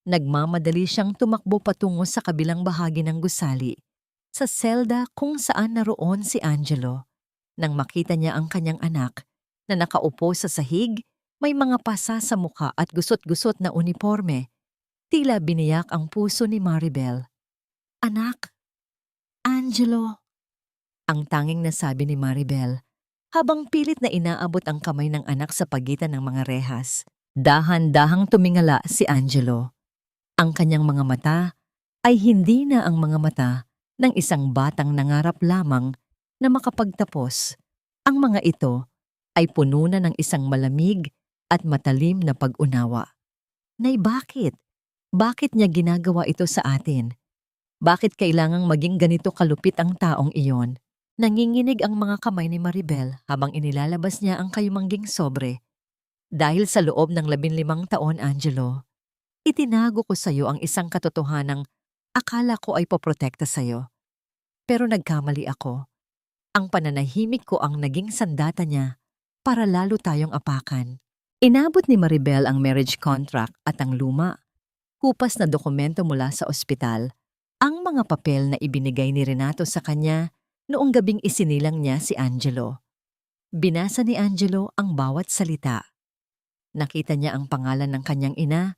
[SPEAKER 1] nagmamadali siyang tumakbo patungo sa kabilang bahagi ng gusali, sa selda kung saan naroon si Angelo. Nang makita niya ang kanyang anak na nakaupo sa sahig, may mga pasa sa mukha at gusot-gusot na uniforme, tila biniyak ang puso ni Maribel. "Anak, Angelo," ang tanging nasabi ni Maribel, habang pilit na inaabot ang kamay ng anak sa pagitan ng mga rehas. Dahan-dahang tumingala si Angelo. Ang kanyang mga mata ay hindi na ang mga mata ng isang batang nangarap lamang na makapagtapos. Ang mga ito ay puno na ng isang malamig at matalim na pag-unawa. Nay, bakit? Bakit niya ginagawa ito sa atin? Bakit kailangang maging ganito kalupit ang taong iyon? Nanginginig ang mga kamay ni Maribel habang inilalabas niya ang kayumangging sobre. Dahil sa loob ng 15 taon, Angelo, itinago ko sa iyo ang isang katotohanang akala ko ay poprotekta sa iyo. Pero nagkamali ako. Ang pananahimik ko ang naging sandata niya para lalo tayong apakan. Inabot ni Maribel ang marriage contract at ang luma, kupas na dokumento mula sa ospital, ang mga papel na ibinigay ni Renato sa kanya noong gabing isinilang niya si Angelo. Binasa ni Angelo ang bawat salita. Nakita niya ang pangalan ng kanyang ina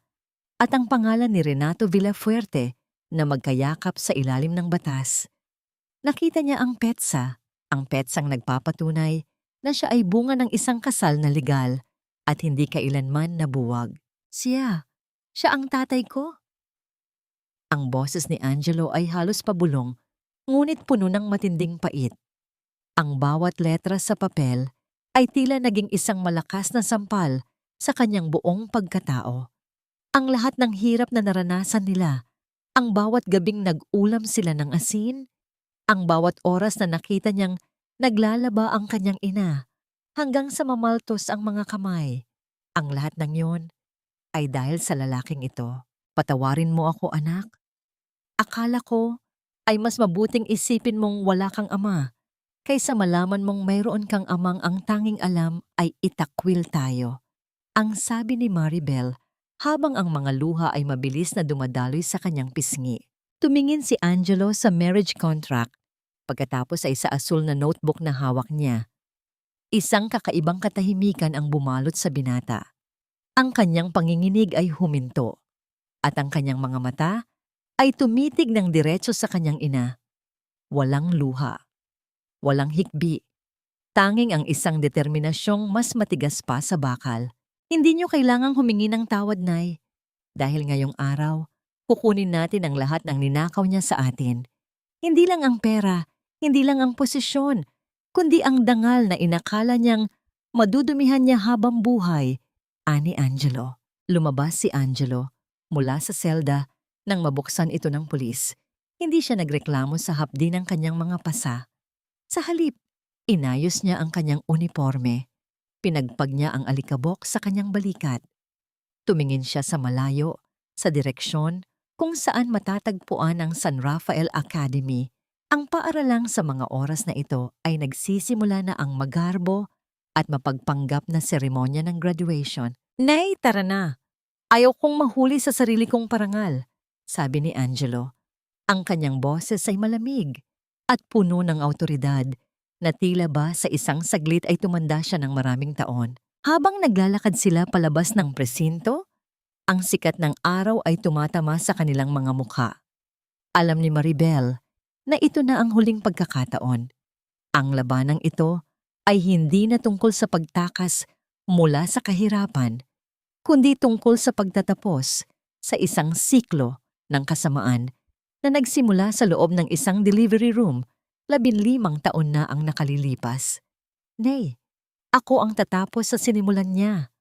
[SPEAKER 1] at ang pangalan ni Renato Villafuerte na magkayakap sa ilalim ng batas. Nakita niya ang petsang nagpapatunay na siya ay bunga ng isang kasal na legal at hindi kailanman nabuwag. Siya ang tatay ko. Ang boses ni Angelo ay halos pabulong, ngunit puno ng matinding pait. Ang bawat letra sa papel ay tila naging isang malakas na sampal sa kanyang buong pagkatao. Ang lahat ng hirap na naranasan nila, ang bawat gabing nag-ulam sila ng asin, ang bawat oras na nakita niyang naglalaba ang kanyang ina, hanggang sa mamaltos ang mga kamay. Ang lahat ng yon ay dahil sa lalaking ito. Patawarin mo ako, anak. Akala ko ay mas mabuting isipin mong wala kang ama kaysa malaman mong mayroon kang amang ang tanging alam ay itakwil tayo. Ang sabi ni Maribel habang ang mga luha ay mabilis na dumadaloy sa kanyang pisngi. Tumingin si Angelo sa marriage contract pagkatapos ay sa asul na notebook na hawak niya. Isang kakaibang katahimikan ang bumalot sa binata. Ang kanyang panginginig ay huminto at ang kanyang mga mata ay tumitig ng diretso sa kanyang ina. Walang luha, walang hikbi, Tanging ang isang determinasyong mas matigas pa sa bakal. Hindi niyo kailangang humingi ng tawad, Nay. Dahil ngayong araw, kukunin natin ang lahat ng ninakaw niya sa atin. Hindi lang ang pera, hindi lang ang posisyon, kundi ang dangal na inakala niyang madudumihan niya habang buhay, ani Angelo. Lumabas si Angelo mula sa selda nang mabuksan ito ng pulis. Hindi siya nagreklamo sa hapdi ng kanyang mga pasa. Sa halip, inayos niya ang kanyang uniforme. Pinagpag niya ang alikabok sa kanyang balikat. Tumingin siya sa malayo, sa direksyon kung saan matatagpuan ang San Rafael Academy. Ang paaralang sa mga oras na ito ay nagsisimula na ang magarbo at mapagpanggap na seremonya ng graduation. Nay, tara na. Ayaw kong mahuli sa sarili kong parangal, sabi ni Angelo. Ang kanyang boses ay malamig at puno ng awtoridad na tila ba sa isang saglit ay tumanda siya ng maraming taon. Habang naglalakad sila palabas ng presinto, ang sikat ng araw ay tumatama sa kanilang mga mukha. Alam ni Maribel na ito na ang huling pagkakataon. Ang labanang ito ay hindi na tungkol sa pagtakas mula sa kahirapan, kundi tungkol sa pagtatapos sa isang siklo ng kasamaan na nagsimula sa loob ng isang delivery room 15 taon na ang nakalilipas. Nay, ako ang tatapos sa sinimulan niya.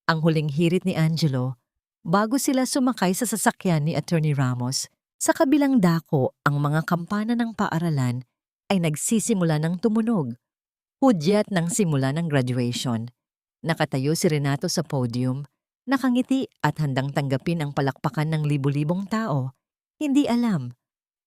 [SPEAKER 1] Ang huling hirit ni Angelo bago sila sumakay sa sasakyan ni Attorney Ramos. Sa kabilang dako, ang mga kampana ng paaralan ay nagsisimula ng tumunog. Hudyat ng simula ng graduation. Nakatayo si Renato sa podium, nakangiti at handang tanggapin ang palakpakan ng libu-libong tao. Hindi alam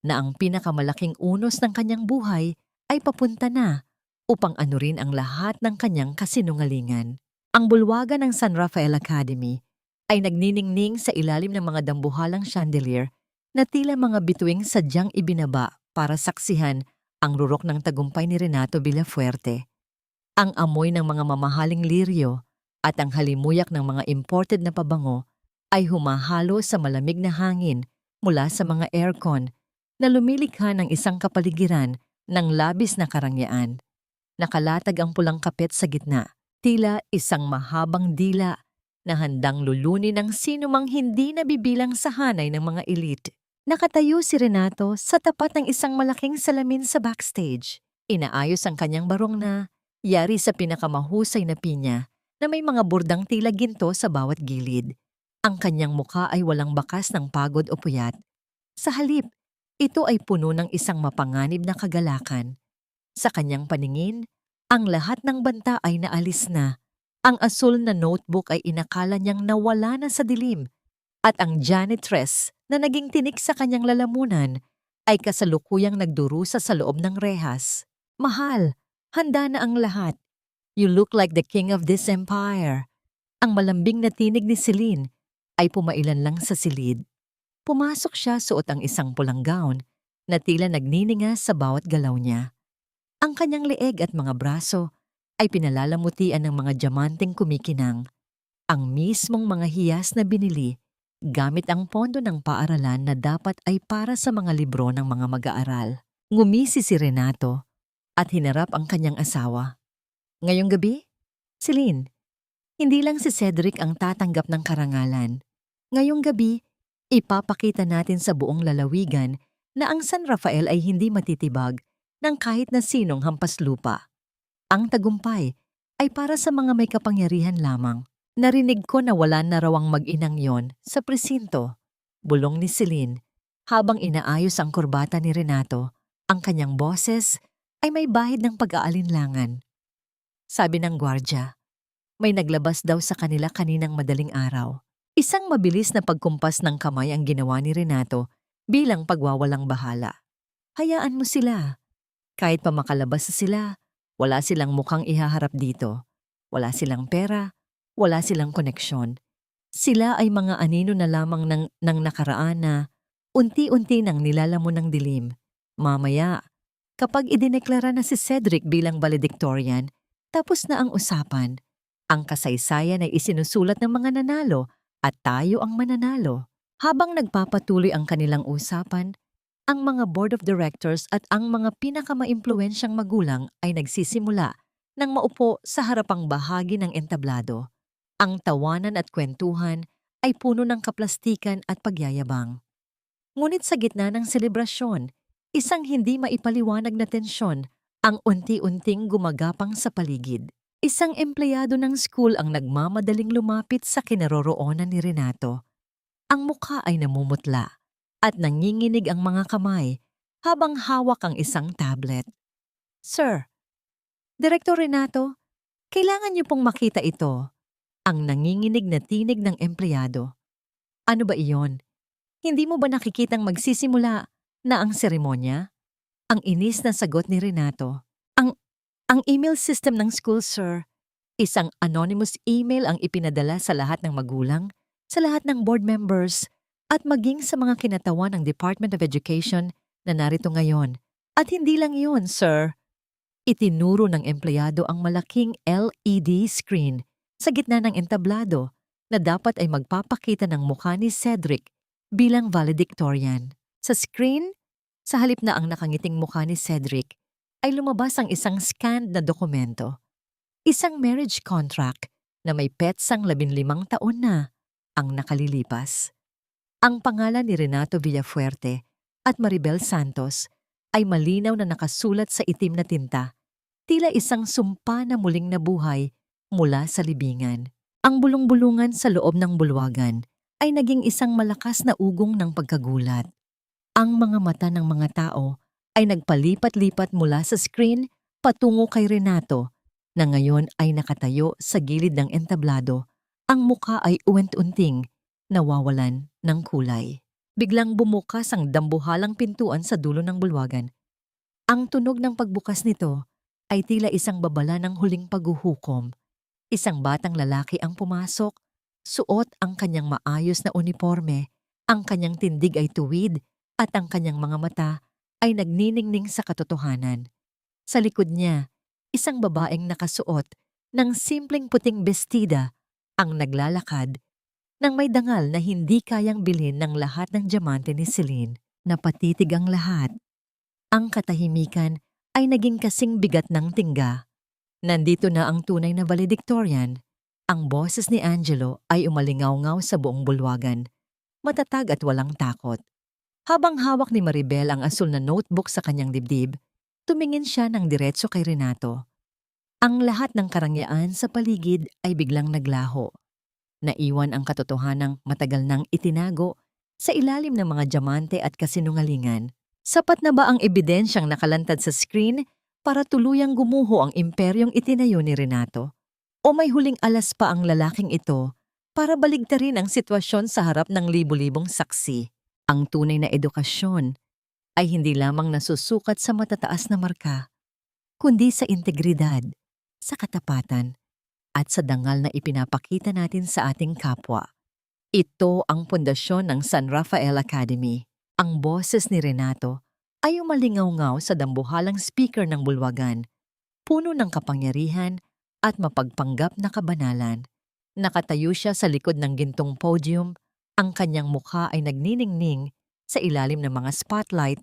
[SPEAKER 1] na ang pinakamalaking unos ng kanyang buhay ay papunta na upang anurin ang lahat ng kanyang kasinungalingan. Ang bulwagan ng San Rafael Academy ay nagniningning sa ilalim ng mga dambuhalang chandelier na tila mga bituing sadyang ibinaba para saksihan ang rurok ng tagumpay ni Renato Villafuerte. Ang amoy ng mga mamahaling liryo at ang halimuyak ng mga imported na pabango ay humahalo sa malamig na hangin mula sa mga aircon na lumilikha ng isang kapaligiran ng labis na karangyaan. Nakalatag ang pulang kapet sa gitna, tila isang mahabang dila na handang lulunin ng sinumang hindi nabibilang sa hanay ng mga elite. Nakatayo si Renato sa tapat ng isang malaking salamin sa backstage. Inaayos ang kanyang barong na yari sa pinakamahusay na pinya na may mga bordang tila ginto sa bawat gilid. Ang kanyang mukha ay walang bakas ng pagod o puyat. Sa halip, ito ay puno ng isang mapanganib na kagalakan. Sa kanyang paningin, ang lahat ng banta ay naalis na. Ang asul na notebook ay inakala niyang nawala na sa dilim. At ang janitress na naging tinik sa kanyang lalamunan ay kasalukuyang nagdurusa sa loob ng rehas. Mahal, handa na ang lahat. You look like the king of this empire. Ang malambing na tinig ni Celine ay pumailan lang sa silid. Pumasok siya suot ang isang pulang gown na tila nagnininga sa bawat galaw niya. Ang kanyang leeg at mga braso ay pinalalamutian ng mga diamanteng kumikinang. Ang mismong mga hiyas na binili gamit ang pondo ng paaralan na dapat ay para sa mga libro ng mga mag-aaral. Ngumisi si Renato at hinarap ang kanyang asawa. Ngayong gabi, Celine, hindi lang si Cedric ang tatanggap ng karangalan. Ngayong gabi, ipapakita natin sa buong lalawigan na ang San Rafael ay hindi matitibag ng kahit na sinong hampas lupa. Ang tagumpay ay para sa mga may kapangyarihan lamang. Narinig ko na wala na raw ang mag-inang yon sa presinto, bulong ni Celine, habang inaayos ang kurbata ni Renato. Ang kanyang boses ay may bahid ng pag-aalinlangan. Sabi ng gwardya, may naglabas daw sa kanila kaninang madaling araw. Isang mabilis na pagkumpas ng kamay ang ginawa ni Renato bilang pagwawalang bahala. Hayaan mo sila. Kahit pa makalabas sila, wala silang mukhang ihaharap dito. Wala silang pera. Wala silang koneksyon. Sila ay mga anino na lamang ng nakaraan na unti-unti nang nilalamon ng dilim. Mamaya, kapag idineklara na si Cedric bilang valedictorian, tapos na ang usapan. Ang kasaysayan ay isinusulat ng mga nanalo at tayo ang mananalo. Habang nagpapatuloy ang kanilang usapan, ang mga board of directors at ang mga pinakamaimpluwensyang magulang ay nagsisimula nang maupo sa harapang bahagi ng entablado. Ang tawanan at kwentuhan ay puno ng kaplastikan at pagyayabang. Ngunit sa gitna ng selebrasyon, isang hindi maipaliwanag na tensyon ang unti-unting gumagapang sa paligid. Isang empleyado ng school ang nagmamadaling lumapit sa kinaroroonan ni Renato. Ang mukha ay namumutla at nanginginig ang mga kamay habang hawak ang isang tablet. "Sir, Direktor Renato, kailangan niyo pong makita ito." Ang nanginginig na tinig ng empleyado. "Ano ba iyon? Hindi mo ba nakikitang magsisimula na ang seremonya?" Ang inis na sagot ni Renato. Ang email system ng school, sir. Isang anonymous email ang ipinadala sa lahat ng magulang, sa lahat ng board members, at maging sa mga kinatawan ng Department of Education na narito ngayon. At hindi lang iyon, sir. Itinuro ng empleyado ang malaking LED screen sa gitna ng entablado na dapat ay magpapakita ng mukha ni Cedric bilang valedictorian. Sa screen, sa halip na ang nakangiting mukha ni Cedric, ay lumabas ang isang scanned na dokumento. Isang marriage contract na may petsang 15 taon na ang nakalilipas. Ang pangalan ni Renato Villafuerte at Maribel Santos ay malinaw na nakasulat sa itim na tinta, tila isang sumpa na muling nabuhay mula sa libingan. Ang bulong-bulungan sa loob ng bulwagan ay naging isang malakas na ugong ng pagkagulat. Ang mga mata ng mga tao ay nagpalipat-lipat mula sa screen patungo kay Renato na ngayon ay nakatayo sa gilid ng entablado. Ang mukha ay uwent-unting nawawalan ng kulay. Biglang bumukas ang dambuhalang pintuan sa dulo ng bulwagan. Ang tunog ng pagbukas nito ay tila isang babala ng huling paghuhukom. Isang batang lalaki ang pumasok, suot ang kanyang maayos na uniforme, ang kanyang tindig ay tuwid at ang kanyang mga mata ay nagniningning sa katotohanan. Sa likod niya, isang babaeng nakasuot ng simpleng puting bestida ang naglalakad nang may dangal na hindi kayang bilhin ng lahat ng diamante ni Celine. Napatitig ang lahat. Ang katahimikan ay naging kasing bigat ng tingga. Nandito na ang tunay na valedictorian. Ang boses ni Angelo ay umalingaw-ngaw sa buong bulwagan, matatag at walang takot. Habang hawak ni Maribel ang asul na notebook sa kanyang dibdib, tumingin siya ng diretso kay Renato. Ang lahat ng karangyaan sa paligid ay biglang naglaho. Naiwan ang katotohanang matagal nang itinago sa ilalim ng mga diamante at kasinungalingan. Sapat na ba ang ebidensyang nakalantad sa screen para tuluyang gumuho ang imperyong itinayo ni Renato? O may huling alas pa ang lalaking ito para baligtarin ang sitwasyon sa harap ng libu-libong saksi? Ang tunay na edukasyon ay hindi lamang nasusukat sa matataas na marka, kundi sa integridad, sa katapatan, at sa dangal na ipinapakita natin sa ating kapwa. Ito ang pundasyon ng San Rafael Academy. Ang boses ni Renato ay umalingaw-ngaw sa dambuhalang speaker ng bulwagan, puno ng kapangyarihan at mapagpanggap na kabanalan. Nakatayo siya sa likod ng gintong podium, ang kanyang mukha ay nagniningning sa ilalim ng mga spotlight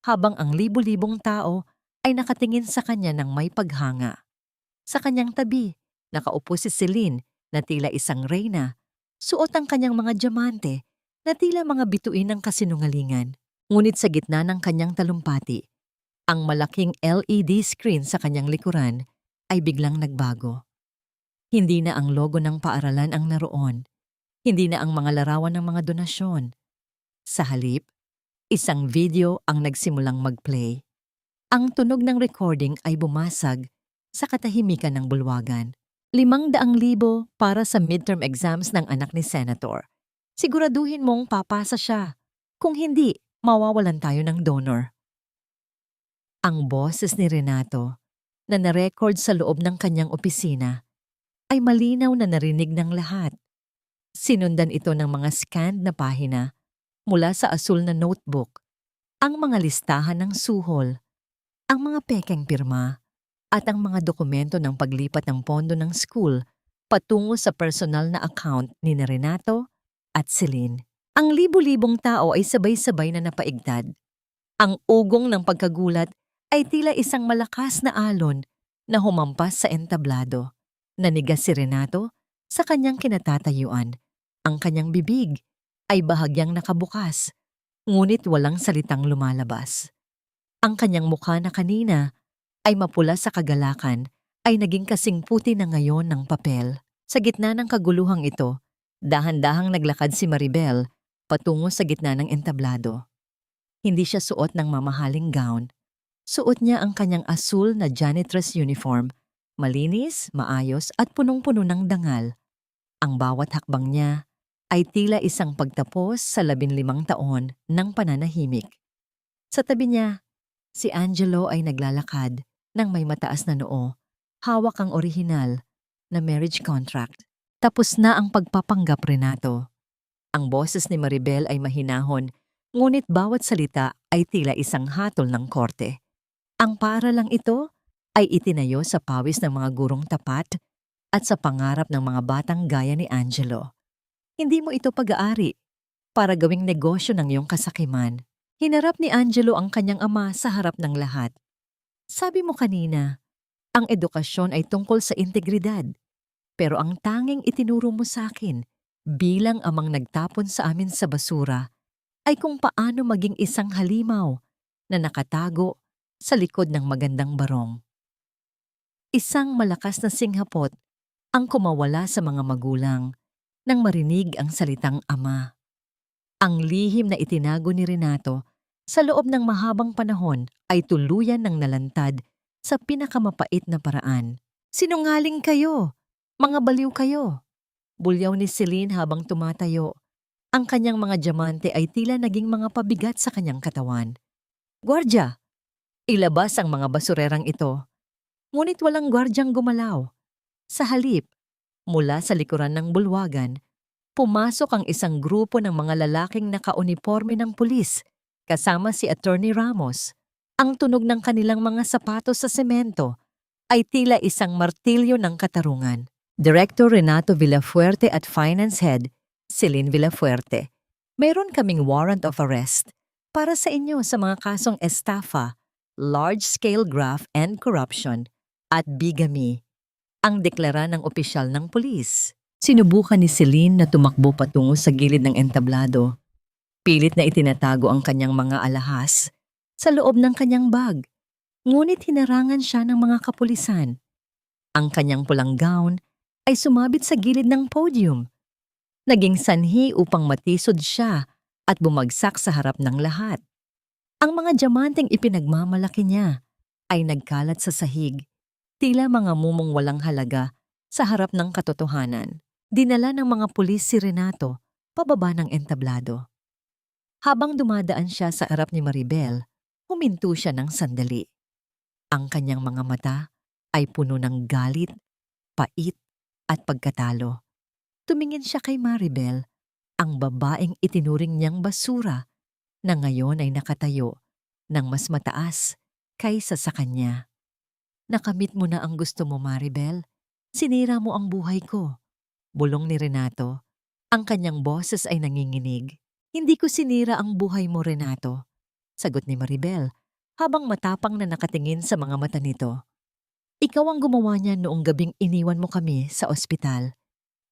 [SPEAKER 1] habang ang libu-libong tao ay nakatingin sa kanya ng may paghanga. Sa kanyang tabi, nakaupo si Celine na tila isang reyna, suot ang kanyang mga diamante na tila mga bituin ng kasinungalingan. Ngunit sa gitna ng kanyang talumpati, ang malaking LED screen sa kanyang likuran ay biglang nagbago. Hindi na ang logo ng paaralan ang naroon. Hindi na ang mga larawan ng mga donasyon. Sa halip, isang video ang nagsimulang mag-play. Ang tunog ng recording ay bumasag sa katahimikan ng bulwagan. 500,000 para sa midterm exams ng anak ni Senator. Siguraduhin mong papasa siya. Kung hindi, mawawalan tayo ng donor. Ang boses ni Renato na narecord sa loob ng kanyang opisina ay malinaw na narinig ng lahat. Sinundan ito ng mga scanned na pahina mula sa asul na notebook, ang mga listahan ng suhol, ang mga pekeng pirma, at ang mga dokumento ng paglipat ng pondo ng school patungo sa personal na account ni Renato at Celine. Ang libu-libong tao ay sabay-sabay na napaigtad. Ang ugong ng pagkagulat ay tila isang malakas na alon na humampas sa entablado. Nanigas si Renato sa kanyang kinatatayuan. Ang kanyang bibig ay bahagyang nakabukas, ngunit walang salitang lumalabas. Ang kanyang mukha na kanina ay mapula sa kagalakan ay naging kasing puti na ngayon ng papel. Sa gitna ng kaguluhang ito, dahan-dahang naglakad si Maribel patungo sa gitna ng entablado. Hindi siya suot ng mamahaling gown. Suot niya ang kanyang asul na janitress uniform, malinis, maayos at punong-puno ng dangal. Ang bawat hakbang niya ay tila isang pagtapos sa 15 taon ng pananahimik. Sa tabi niya, si Angelo ay naglalakad ng may mataas na noo, hawak ang orihinal na marriage contract. Tapos na ang pagpapanggap, Renato. Ang boses ni Maribel ay mahinahon, ngunit bawat salita ay tila isang hatol ng korte. Ang paaralang ito ay itinayo sa pawis ng mga gurong tapat at sa pangarap ng mga batang gaya ni Angelo. Hindi mo ito pag-aari para gawing negosyo ng iyong kasakiman. Hinarap ni Angelo ang kanyang ama sa harap ng lahat. Sabi mo kanina, ang edukasyon ay tungkol sa integridad. Pero ang tanging itinuro mo sa akin bilang amang nagtapon sa amin sa basura ay kung paano maging isang halimaw na nakatago sa likod ng magandang barong. Isang malakas na singhapot ang kumawala sa mga magulang nang marinig ang salitang ama. Ang lihim na itinago ni Renato sa loob ng mahabang panahon ay tuluyan ng nalantad sa pinakamapait na paraan. Sinungaling kayo! Mga baliw kayo! Bulyaw ni Celine habang tumatayo. Ang kanyang mga diamante ay tila naging mga pabigat sa kanyang katawan. Gwardya! Ilabas ang mga basurerang ito. Ngunit walang gwardyang gumalaw. Sa halip, mula sa likuran ng bulwagan, pumasok ang isang grupo ng mga lalaking nakauniporme ng pulis, kasama si Attorney Ramos. Ang tunog ng kanilang mga sapatos sa semento ay tila isang martilyo ng katarungan. Director Renato Villafuerte at Finance Head, Celine Villafuerte. Mayroon kaming warrant of arrest para sa inyo sa mga kasong estafa, large-scale graft and corruption, at bigamy. Ang deklara ng opisyal ng pulis. Sinubukan ni Celine na tumakbo patungo sa gilid ng entablado. Pilit na itinatago ang kanyang mga alahas sa loob ng kanyang bag. Ngunit hinarangan siya ng mga kapulisan. Ang kanyang pulang gown ay sumabit sa gilid ng podium. Naging sanhi upang matisod siya at bumagsak sa harap ng lahat. Ang mga diamanteng ipinagmamalaki niya ay nagkalat sa sahig, tila mga mumong walang halaga sa harap ng katotohanan. Dinala ng mga pulis si Renato pababa ng entablado. Habang dumadaan siya sa harap ni Maribel, huminto siya ng sandali. Ang kanyang mga mata ay puno ng galit, pait at pagkatalo. Tumingin siya kay Maribel, ang babaeng itinuring niyang basura na ngayon ay nakatayo ng mas mataas kaysa sa kanya. Nakamit mo na ang gusto mo, Maribel. Sinira mo ang buhay ko. Bulong ni Renato. Ang kanyang boses ay nanginginig. Hindi ko sinira ang buhay mo, Renato. Sagot ni Maribel habang matapang na nakatingin sa mga mata nito. Ikaw ang gumawa niya noong gabing iniwan mo kami sa ospital.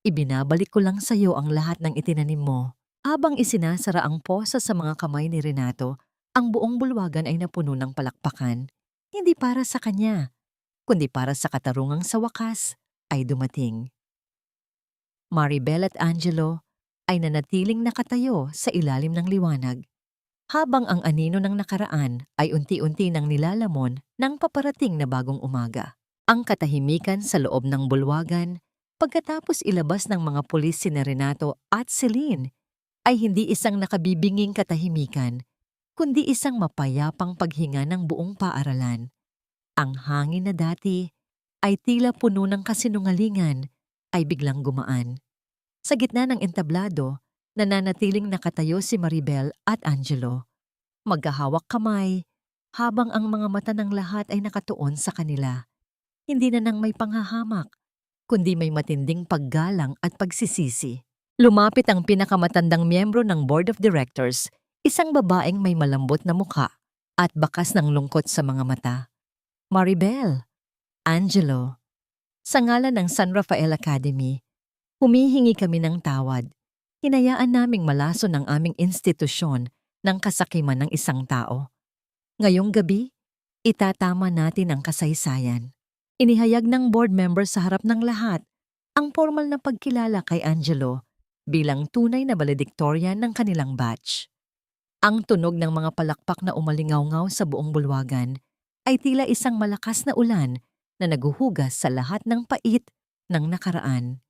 [SPEAKER 1] Ibinabalik ko lang sa iyo ang lahat ng itinanim mo. Habang isinasara ang posa sa mga kamay ni Renato, ang buong bulwagan ay napuno ng palakpakan. Hindi para sa kanya, kundi para sa katarungang sa wakas ay dumating. Maribel at Angelo ay nanatiling nakatayo sa ilalim ng liwanag, habang ang anino ng nakaraan ay unti-unti nang nilalamon ng paparating na bagong umaga. Ang katahimikan sa loob ng bulwagan, pagkatapos ilabas ng mga pulis si Renato at Celine, ay hindi isang nakabibinging katahimikan, kundi isang mapayapang paghinga ng buong paaralan. Ang hangin na dati ay tila puno ng kasinungalingan ay biglang gumaan. Sa gitna ng entablado, nananatiling nakatayo si Maribel at Angelo. Magkahawak kamay, habang ang mga mata ng lahat ay nakatuon sa kanila. Hindi na nang may panghahamak, kundi may matinding paggalang at pagsisisi. Lumapit ang pinakamatandang miyembro ng Board of Directors, isang babaeng may malambot na mukha at bakas ng lungkot sa mga mata. Maribel, Angelo, sa ngalan ng San Rafael Academy, humihingi kami ng tawad. Hinayaan naming malason ang aming institusyon ng kasakiman ng isang tao. Ngayong gabi, itatama natin ang kasaysayan. Inihayag ng board member sa harap ng lahat ang formal na pagkilala kay Angelo bilang tunay na valedictorian ng kanilang batch. Ang tunog ng mga palakpak na umalingaw-ngaw sa buong bulwagan ay tila isang malakas na ulan na naguhugas sa lahat ng pait ng nakaraan.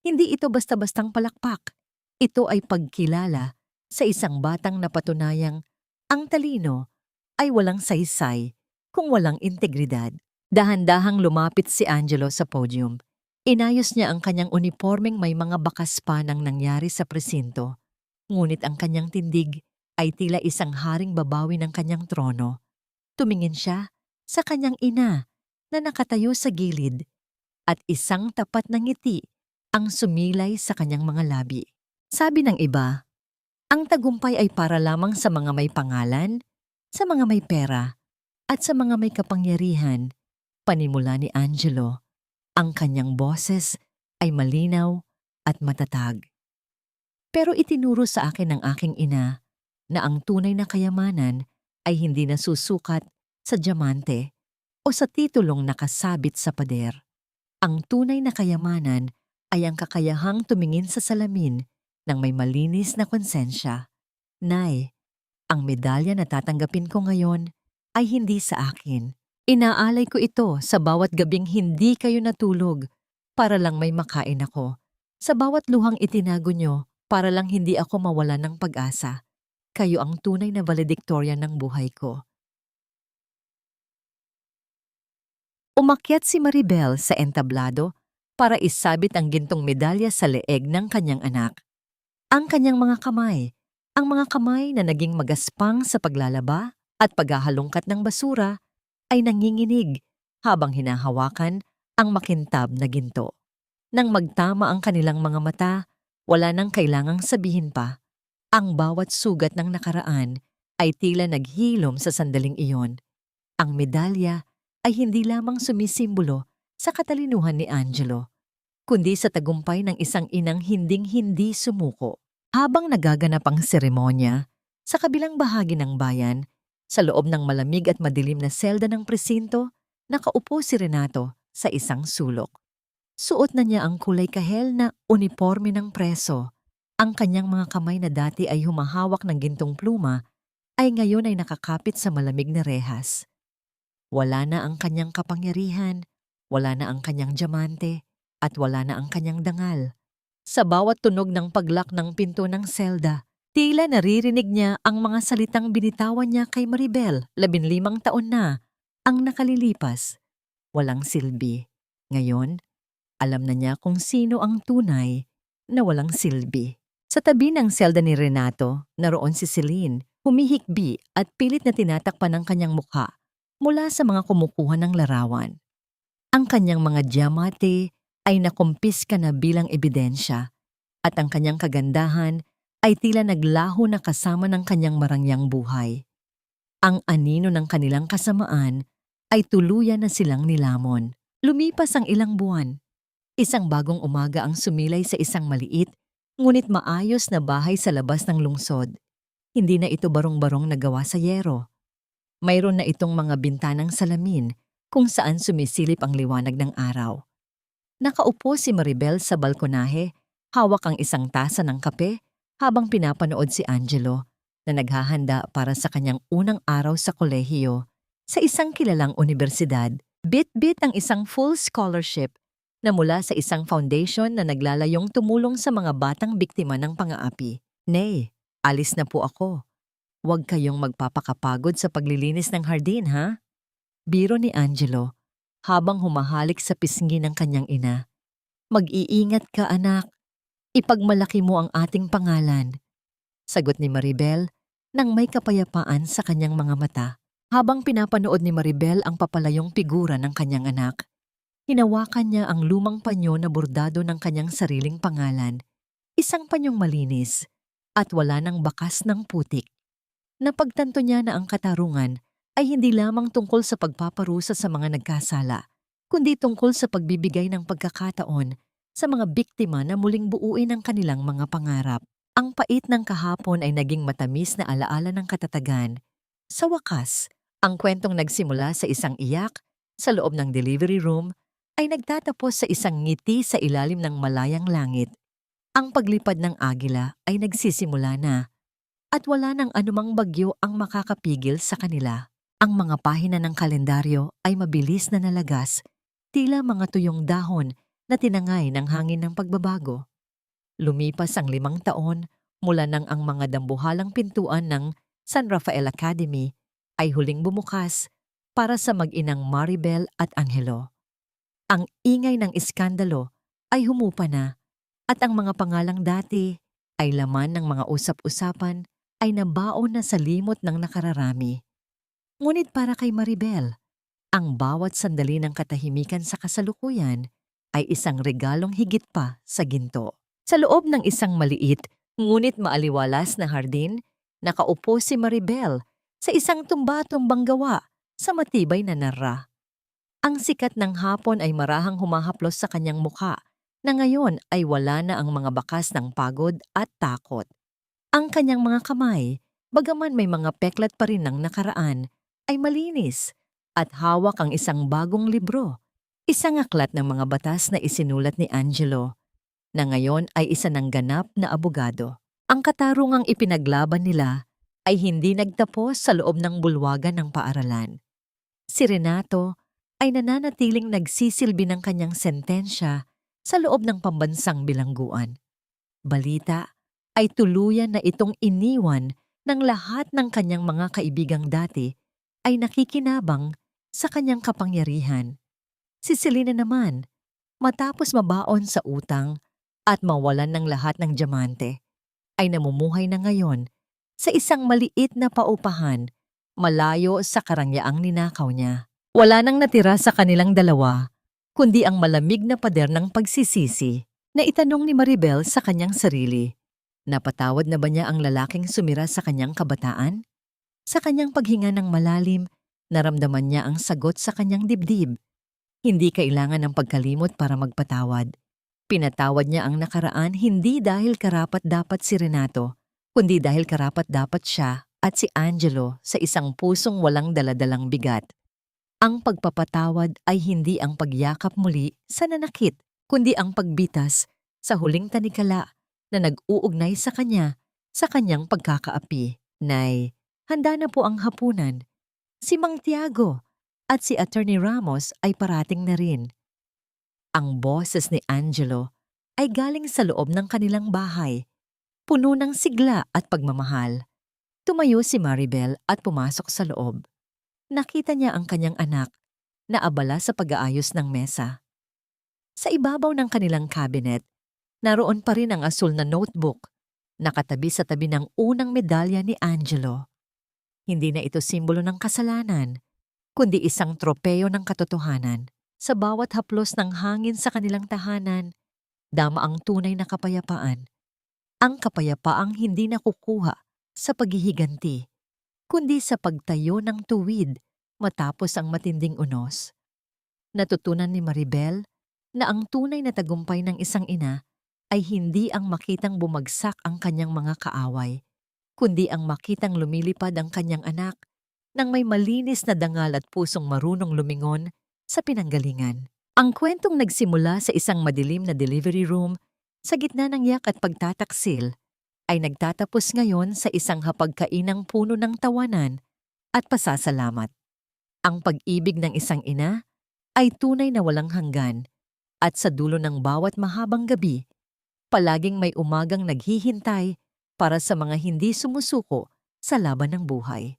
[SPEAKER 1] Hindi ito basta-bastang palakpak. Ito ay pagkilala sa isang batang napatunayang ang talino ay walang saysay kung walang integridad. Dahan-dahang lumapit si Angelo sa podium. Inayos niya ang kanyang unipormeng may mga bakas pa ng nangyari sa presinto. Ngunit ang kanyang tindig ay tila isang haring babawi ng kanyang trono. Tumingin siya sa kanyang ina na nakatayo sa gilid at isang tapat na ngiti ang sumilay sa kanyang mga labi. Sabi ng iba, ang tagumpay ay para lamang sa mga may pangalan, sa mga may pera, at sa mga may kapangyarihan. Panimula ni Angelo, ang kanyang boses ay malinaw at matatag. Pero itinuro sa akin ng aking ina na ang tunay na kayamanan ay hindi nasusukat sa diamante o sa titulong nakasabit sa pader. Ang tunay na kayamanan ay ang kakayahang tumingin sa salamin ng may malinis na konsensya. Nay, ang medalya na tatanggapin ko ngayon ay hindi sa akin. Inaalay ko ito sa bawat gabing hindi kayo natulog para lang may makain ako. Sa bawat luhang itinago nyo para lang hindi ako mawalan ng pag-asa. Kayo ang tunay na valedictorian ng buhay ko. Umakyat si Maribel sa entablado para isabit ang gintong medalya sa leeg ng kanyang anak. Ang kanyang mga kamay na naging magaspang sa paglalaba at paghahalongkat ng basura ay nanginginig habang hinahawakan ang makintab na ginto. Nang magtama ang kanilang mga mata, wala nang kailangang sabihin pa. Ang bawat sugat ng nakaraan ay tila naghilom sa sandaling iyon. Ang medalya ay hindi lamang sumisimbolo sa katalinuhan ni Angelo, kundi sa tagumpay ng isang inang hinding-hindi sumuko. Habang nagaganap ang seremonya, sa kabilang bahagi ng bayan, sa loob ng malamig at madilim na selda ng presinto, nakaupo si Renato sa isang sulok. Suot na niya ang kulay kahel na uniporme ng preso. Ang kanyang mga kamay na dati ay humahawak ng gintong pluma ay ngayon ay nakakapit sa malamig na rehas. Wala na ang kanyang kapangyarihan, wala na ang kanyang diamante, at wala na ang kanyang dangal. Sa bawat tunog ng paglak ng pinto ng selda, tila naririnig niya ang mga salitang binitawan niya kay Maribel, 15 taon na, ang nakalilipas. Walang silbi. Ngayon, alam na niya kung sino ang tunay na walang silbi. Sa tabi ng selda ni Renato, naroon si Celine, humihikbi at pilit na tinatakpan ang kanyang mukha mula sa mga kumukuha ng larawan. Ang kanyang mga diamante ay nakumpiska na bilang ebidensya at ang kanyang kagandahan ay tila naglaho na kasama ng kanyang marangyang buhay. Ang anino ng kanilang kasamaan ay tuluyan na silang nilamon. Lumipas ang ilang buwan. Isang bagong umaga ang sumilay sa isang maliit, ngunit maayos na bahay sa labas ng lungsod. Hindi na ito barong-barong na gawa sa yero. Mayroon na itong mga bintanang salamin kung saan sumisilip ang liwanag ng araw. Nakaupo si Maribel sa balkonahe, hawak ang isang tasa ng kape habang pinapanood si Angelo na naghahanda para sa kanyang unang araw sa kolehiyo sa isang kilalang universidad. Bit-bit ang isang full scholarship na mula sa isang foundation na naglalayong tumulong sa mga batang biktima ng pang-aapi. Nay, alis na po ako. Huwag kayong magpapakapagod sa paglilinis ng hardin, ha? Biro ni Angelo habang humahalik sa pisngi ng kanyang ina. Mag-iingat ka, anak. Ipagmalaki mo ang ating pangalan. Sagot ni Maribel nang may kapayapaan sa kanyang mga mata. Habang pinapanood ni Maribel ang papalayong figura ng kanyang anak, hinawakan niya ang lumang panyo na bordado ng kanyang sariling pangalan. Isang panyong malinis at wala ng bakas ng putik. Napagtanto niya na ang katarungan ay hindi lamang tungkol sa pagpaparusa sa mga nagkasala, kundi tungkol sa pagbibigay ng pagkakataon sa mga biktima na muling buuin ang kanilang mga pangarap. Ang pait ng kahapon ay naging matamis na alaala ng katatagan. Sa wakas, ang kwentong nagsimula sa isang iyak sa loob ng delivery room ay nagtatapos sa isang ngiti sa ilalim ng malayang langit. Ang paglipad ng agila ay nagsisimula na at wala nang anumang bagyo ang makakapigil sa kanila. Ang mga pahina ng kalendaryo ay mabilis na nalagas, tila mga tuyong dahon na tinangay ng hangin ng pagbabago. Lumipas ang 5 taon mula nang ang mga dambuhalang pintuan ng San Rafael Academy ay huling bumukas para sa mag-inang Maribel at Angelo. Ang ingay ng iskandalo ay humupa na at ang mga pangalang dati ay laman ng mga usap-usapan ay nabaon na sa limot ng nakararami. Ngunit para kay Maribel, ang bawat sandali ng katahimikan sa kasalukuyan ay isang regalong higit pa sa ginto. Sa loob ng isang maliit, ngunit maaliwalas na hardin, nakaupo si Maribel sa isang tumba-tumbang gawa sa matibay na narra. Ang sikat ng hapon ay marahang humahaplos sa kanyang mukha na ngayon ay wala na ang mga bakas ng pagod at takot. Ang kanyang mga kamay, bagaman may mga peklat pa rin ng nakaraan, ay malinis at hawak ang isang bagong libro, isang aklat ng mga batas na isinulat ni Angelo, na ngayon ay isa ng ganap na abogado. Ang katarungang ipinaglaban nila ay hindi nagtapos sa loob ng bulwagan ng paaralan. Si Renato ay nananatiling nagsisilbi ng kanyang sentensya sa loob ng pambansang bilangguan. Balita ay tuluyan na itong iniwan ng lahat ng kanyang mga kaibigang dati ay nakikinabang sa kanyang kapangyarihan. Si Selena naman, matapos mabaon sa utang at mawalan ng lahat ng diamante, ay namumuhay na ngayon sa isang maliit na paupahan malayo sa karangyaang ninakaw niya. Wala nang natira sa kanilang dalawa, kundi ang malamig na pader ng pagsisisi na itanong ni Maribel sa kanyang sarili. Napatawad na ba niya ang lalaking sumira sa kanyang kabataan? Sa kanyang paghinga ng malalim, naramdaman niya ang sagot sa kanyang dibdib. Hindi kailangan ng pagkalimot para magpatawad. Pinatawad niya ang nakaraan hindi dahil karapat-dapat si Renato, kundi dahil karapat-dapat siya at si Angelo sa isang pusong walang daladalang bigat. Ang pagpapatawad ay hindi ang pagyakap muli sa nanakit, kundi ang pagbitas sa huling tanikala na nag-uugnay sa kanya sa kanyang pagkakaapi. Nay, handa na po ang hapunan. Si Mang Tiago at si Attorney Ramos ay parating na rin. Ang boses ni Angelo ay galing sa loob ng kanilang bahay, puno ng sigla at pagmamahal. Tumayo si Maribel at pumasok sa loob. Nakita niya ang kanyang anak na abala sa pag-aayos ng mesa. Sa ibabaw ng kanilang cabinet, naroon pa rin ang asul na notebook, nakatabi sa tabi ng unang medalya ni Angelo. Hindi na ito simbolo ng kasalanan, kundi isang tropeo ng katotohanan. Sa bawat haplos ng hangin sa kanilang tahanan, dama ang tunay na kapayapaan. Ang kapayapaang hindi nakukuha sa paghihiganti, kundi sa pagtayo ng tuwid matapos ang matinding unos. Natutunan ni Maribel na ang tunay na tagumpay ng isang ina ay hindi ang makitang bumagsak ang kanyang mga kaaway, kundi ang makitang lumilipad ang kanyang anak nang may malinis na dangal at pusong marunong lumingon sa pinanggalingan. Ang kwentong nagsimula sa isang madilim na delivery room sa gitna ng yak at pagtataksil ay nagtatapos ngayon sa isang hapagkainang puno ng tawanan at pasasalamat. Ang pag-ibig ng isang ina ay tunay na walang hanggan at sa dulo ng bawat mahabang gabi, palaging may umagang naghihintay para sa mga hindi sumusuko sa laban ng buhay.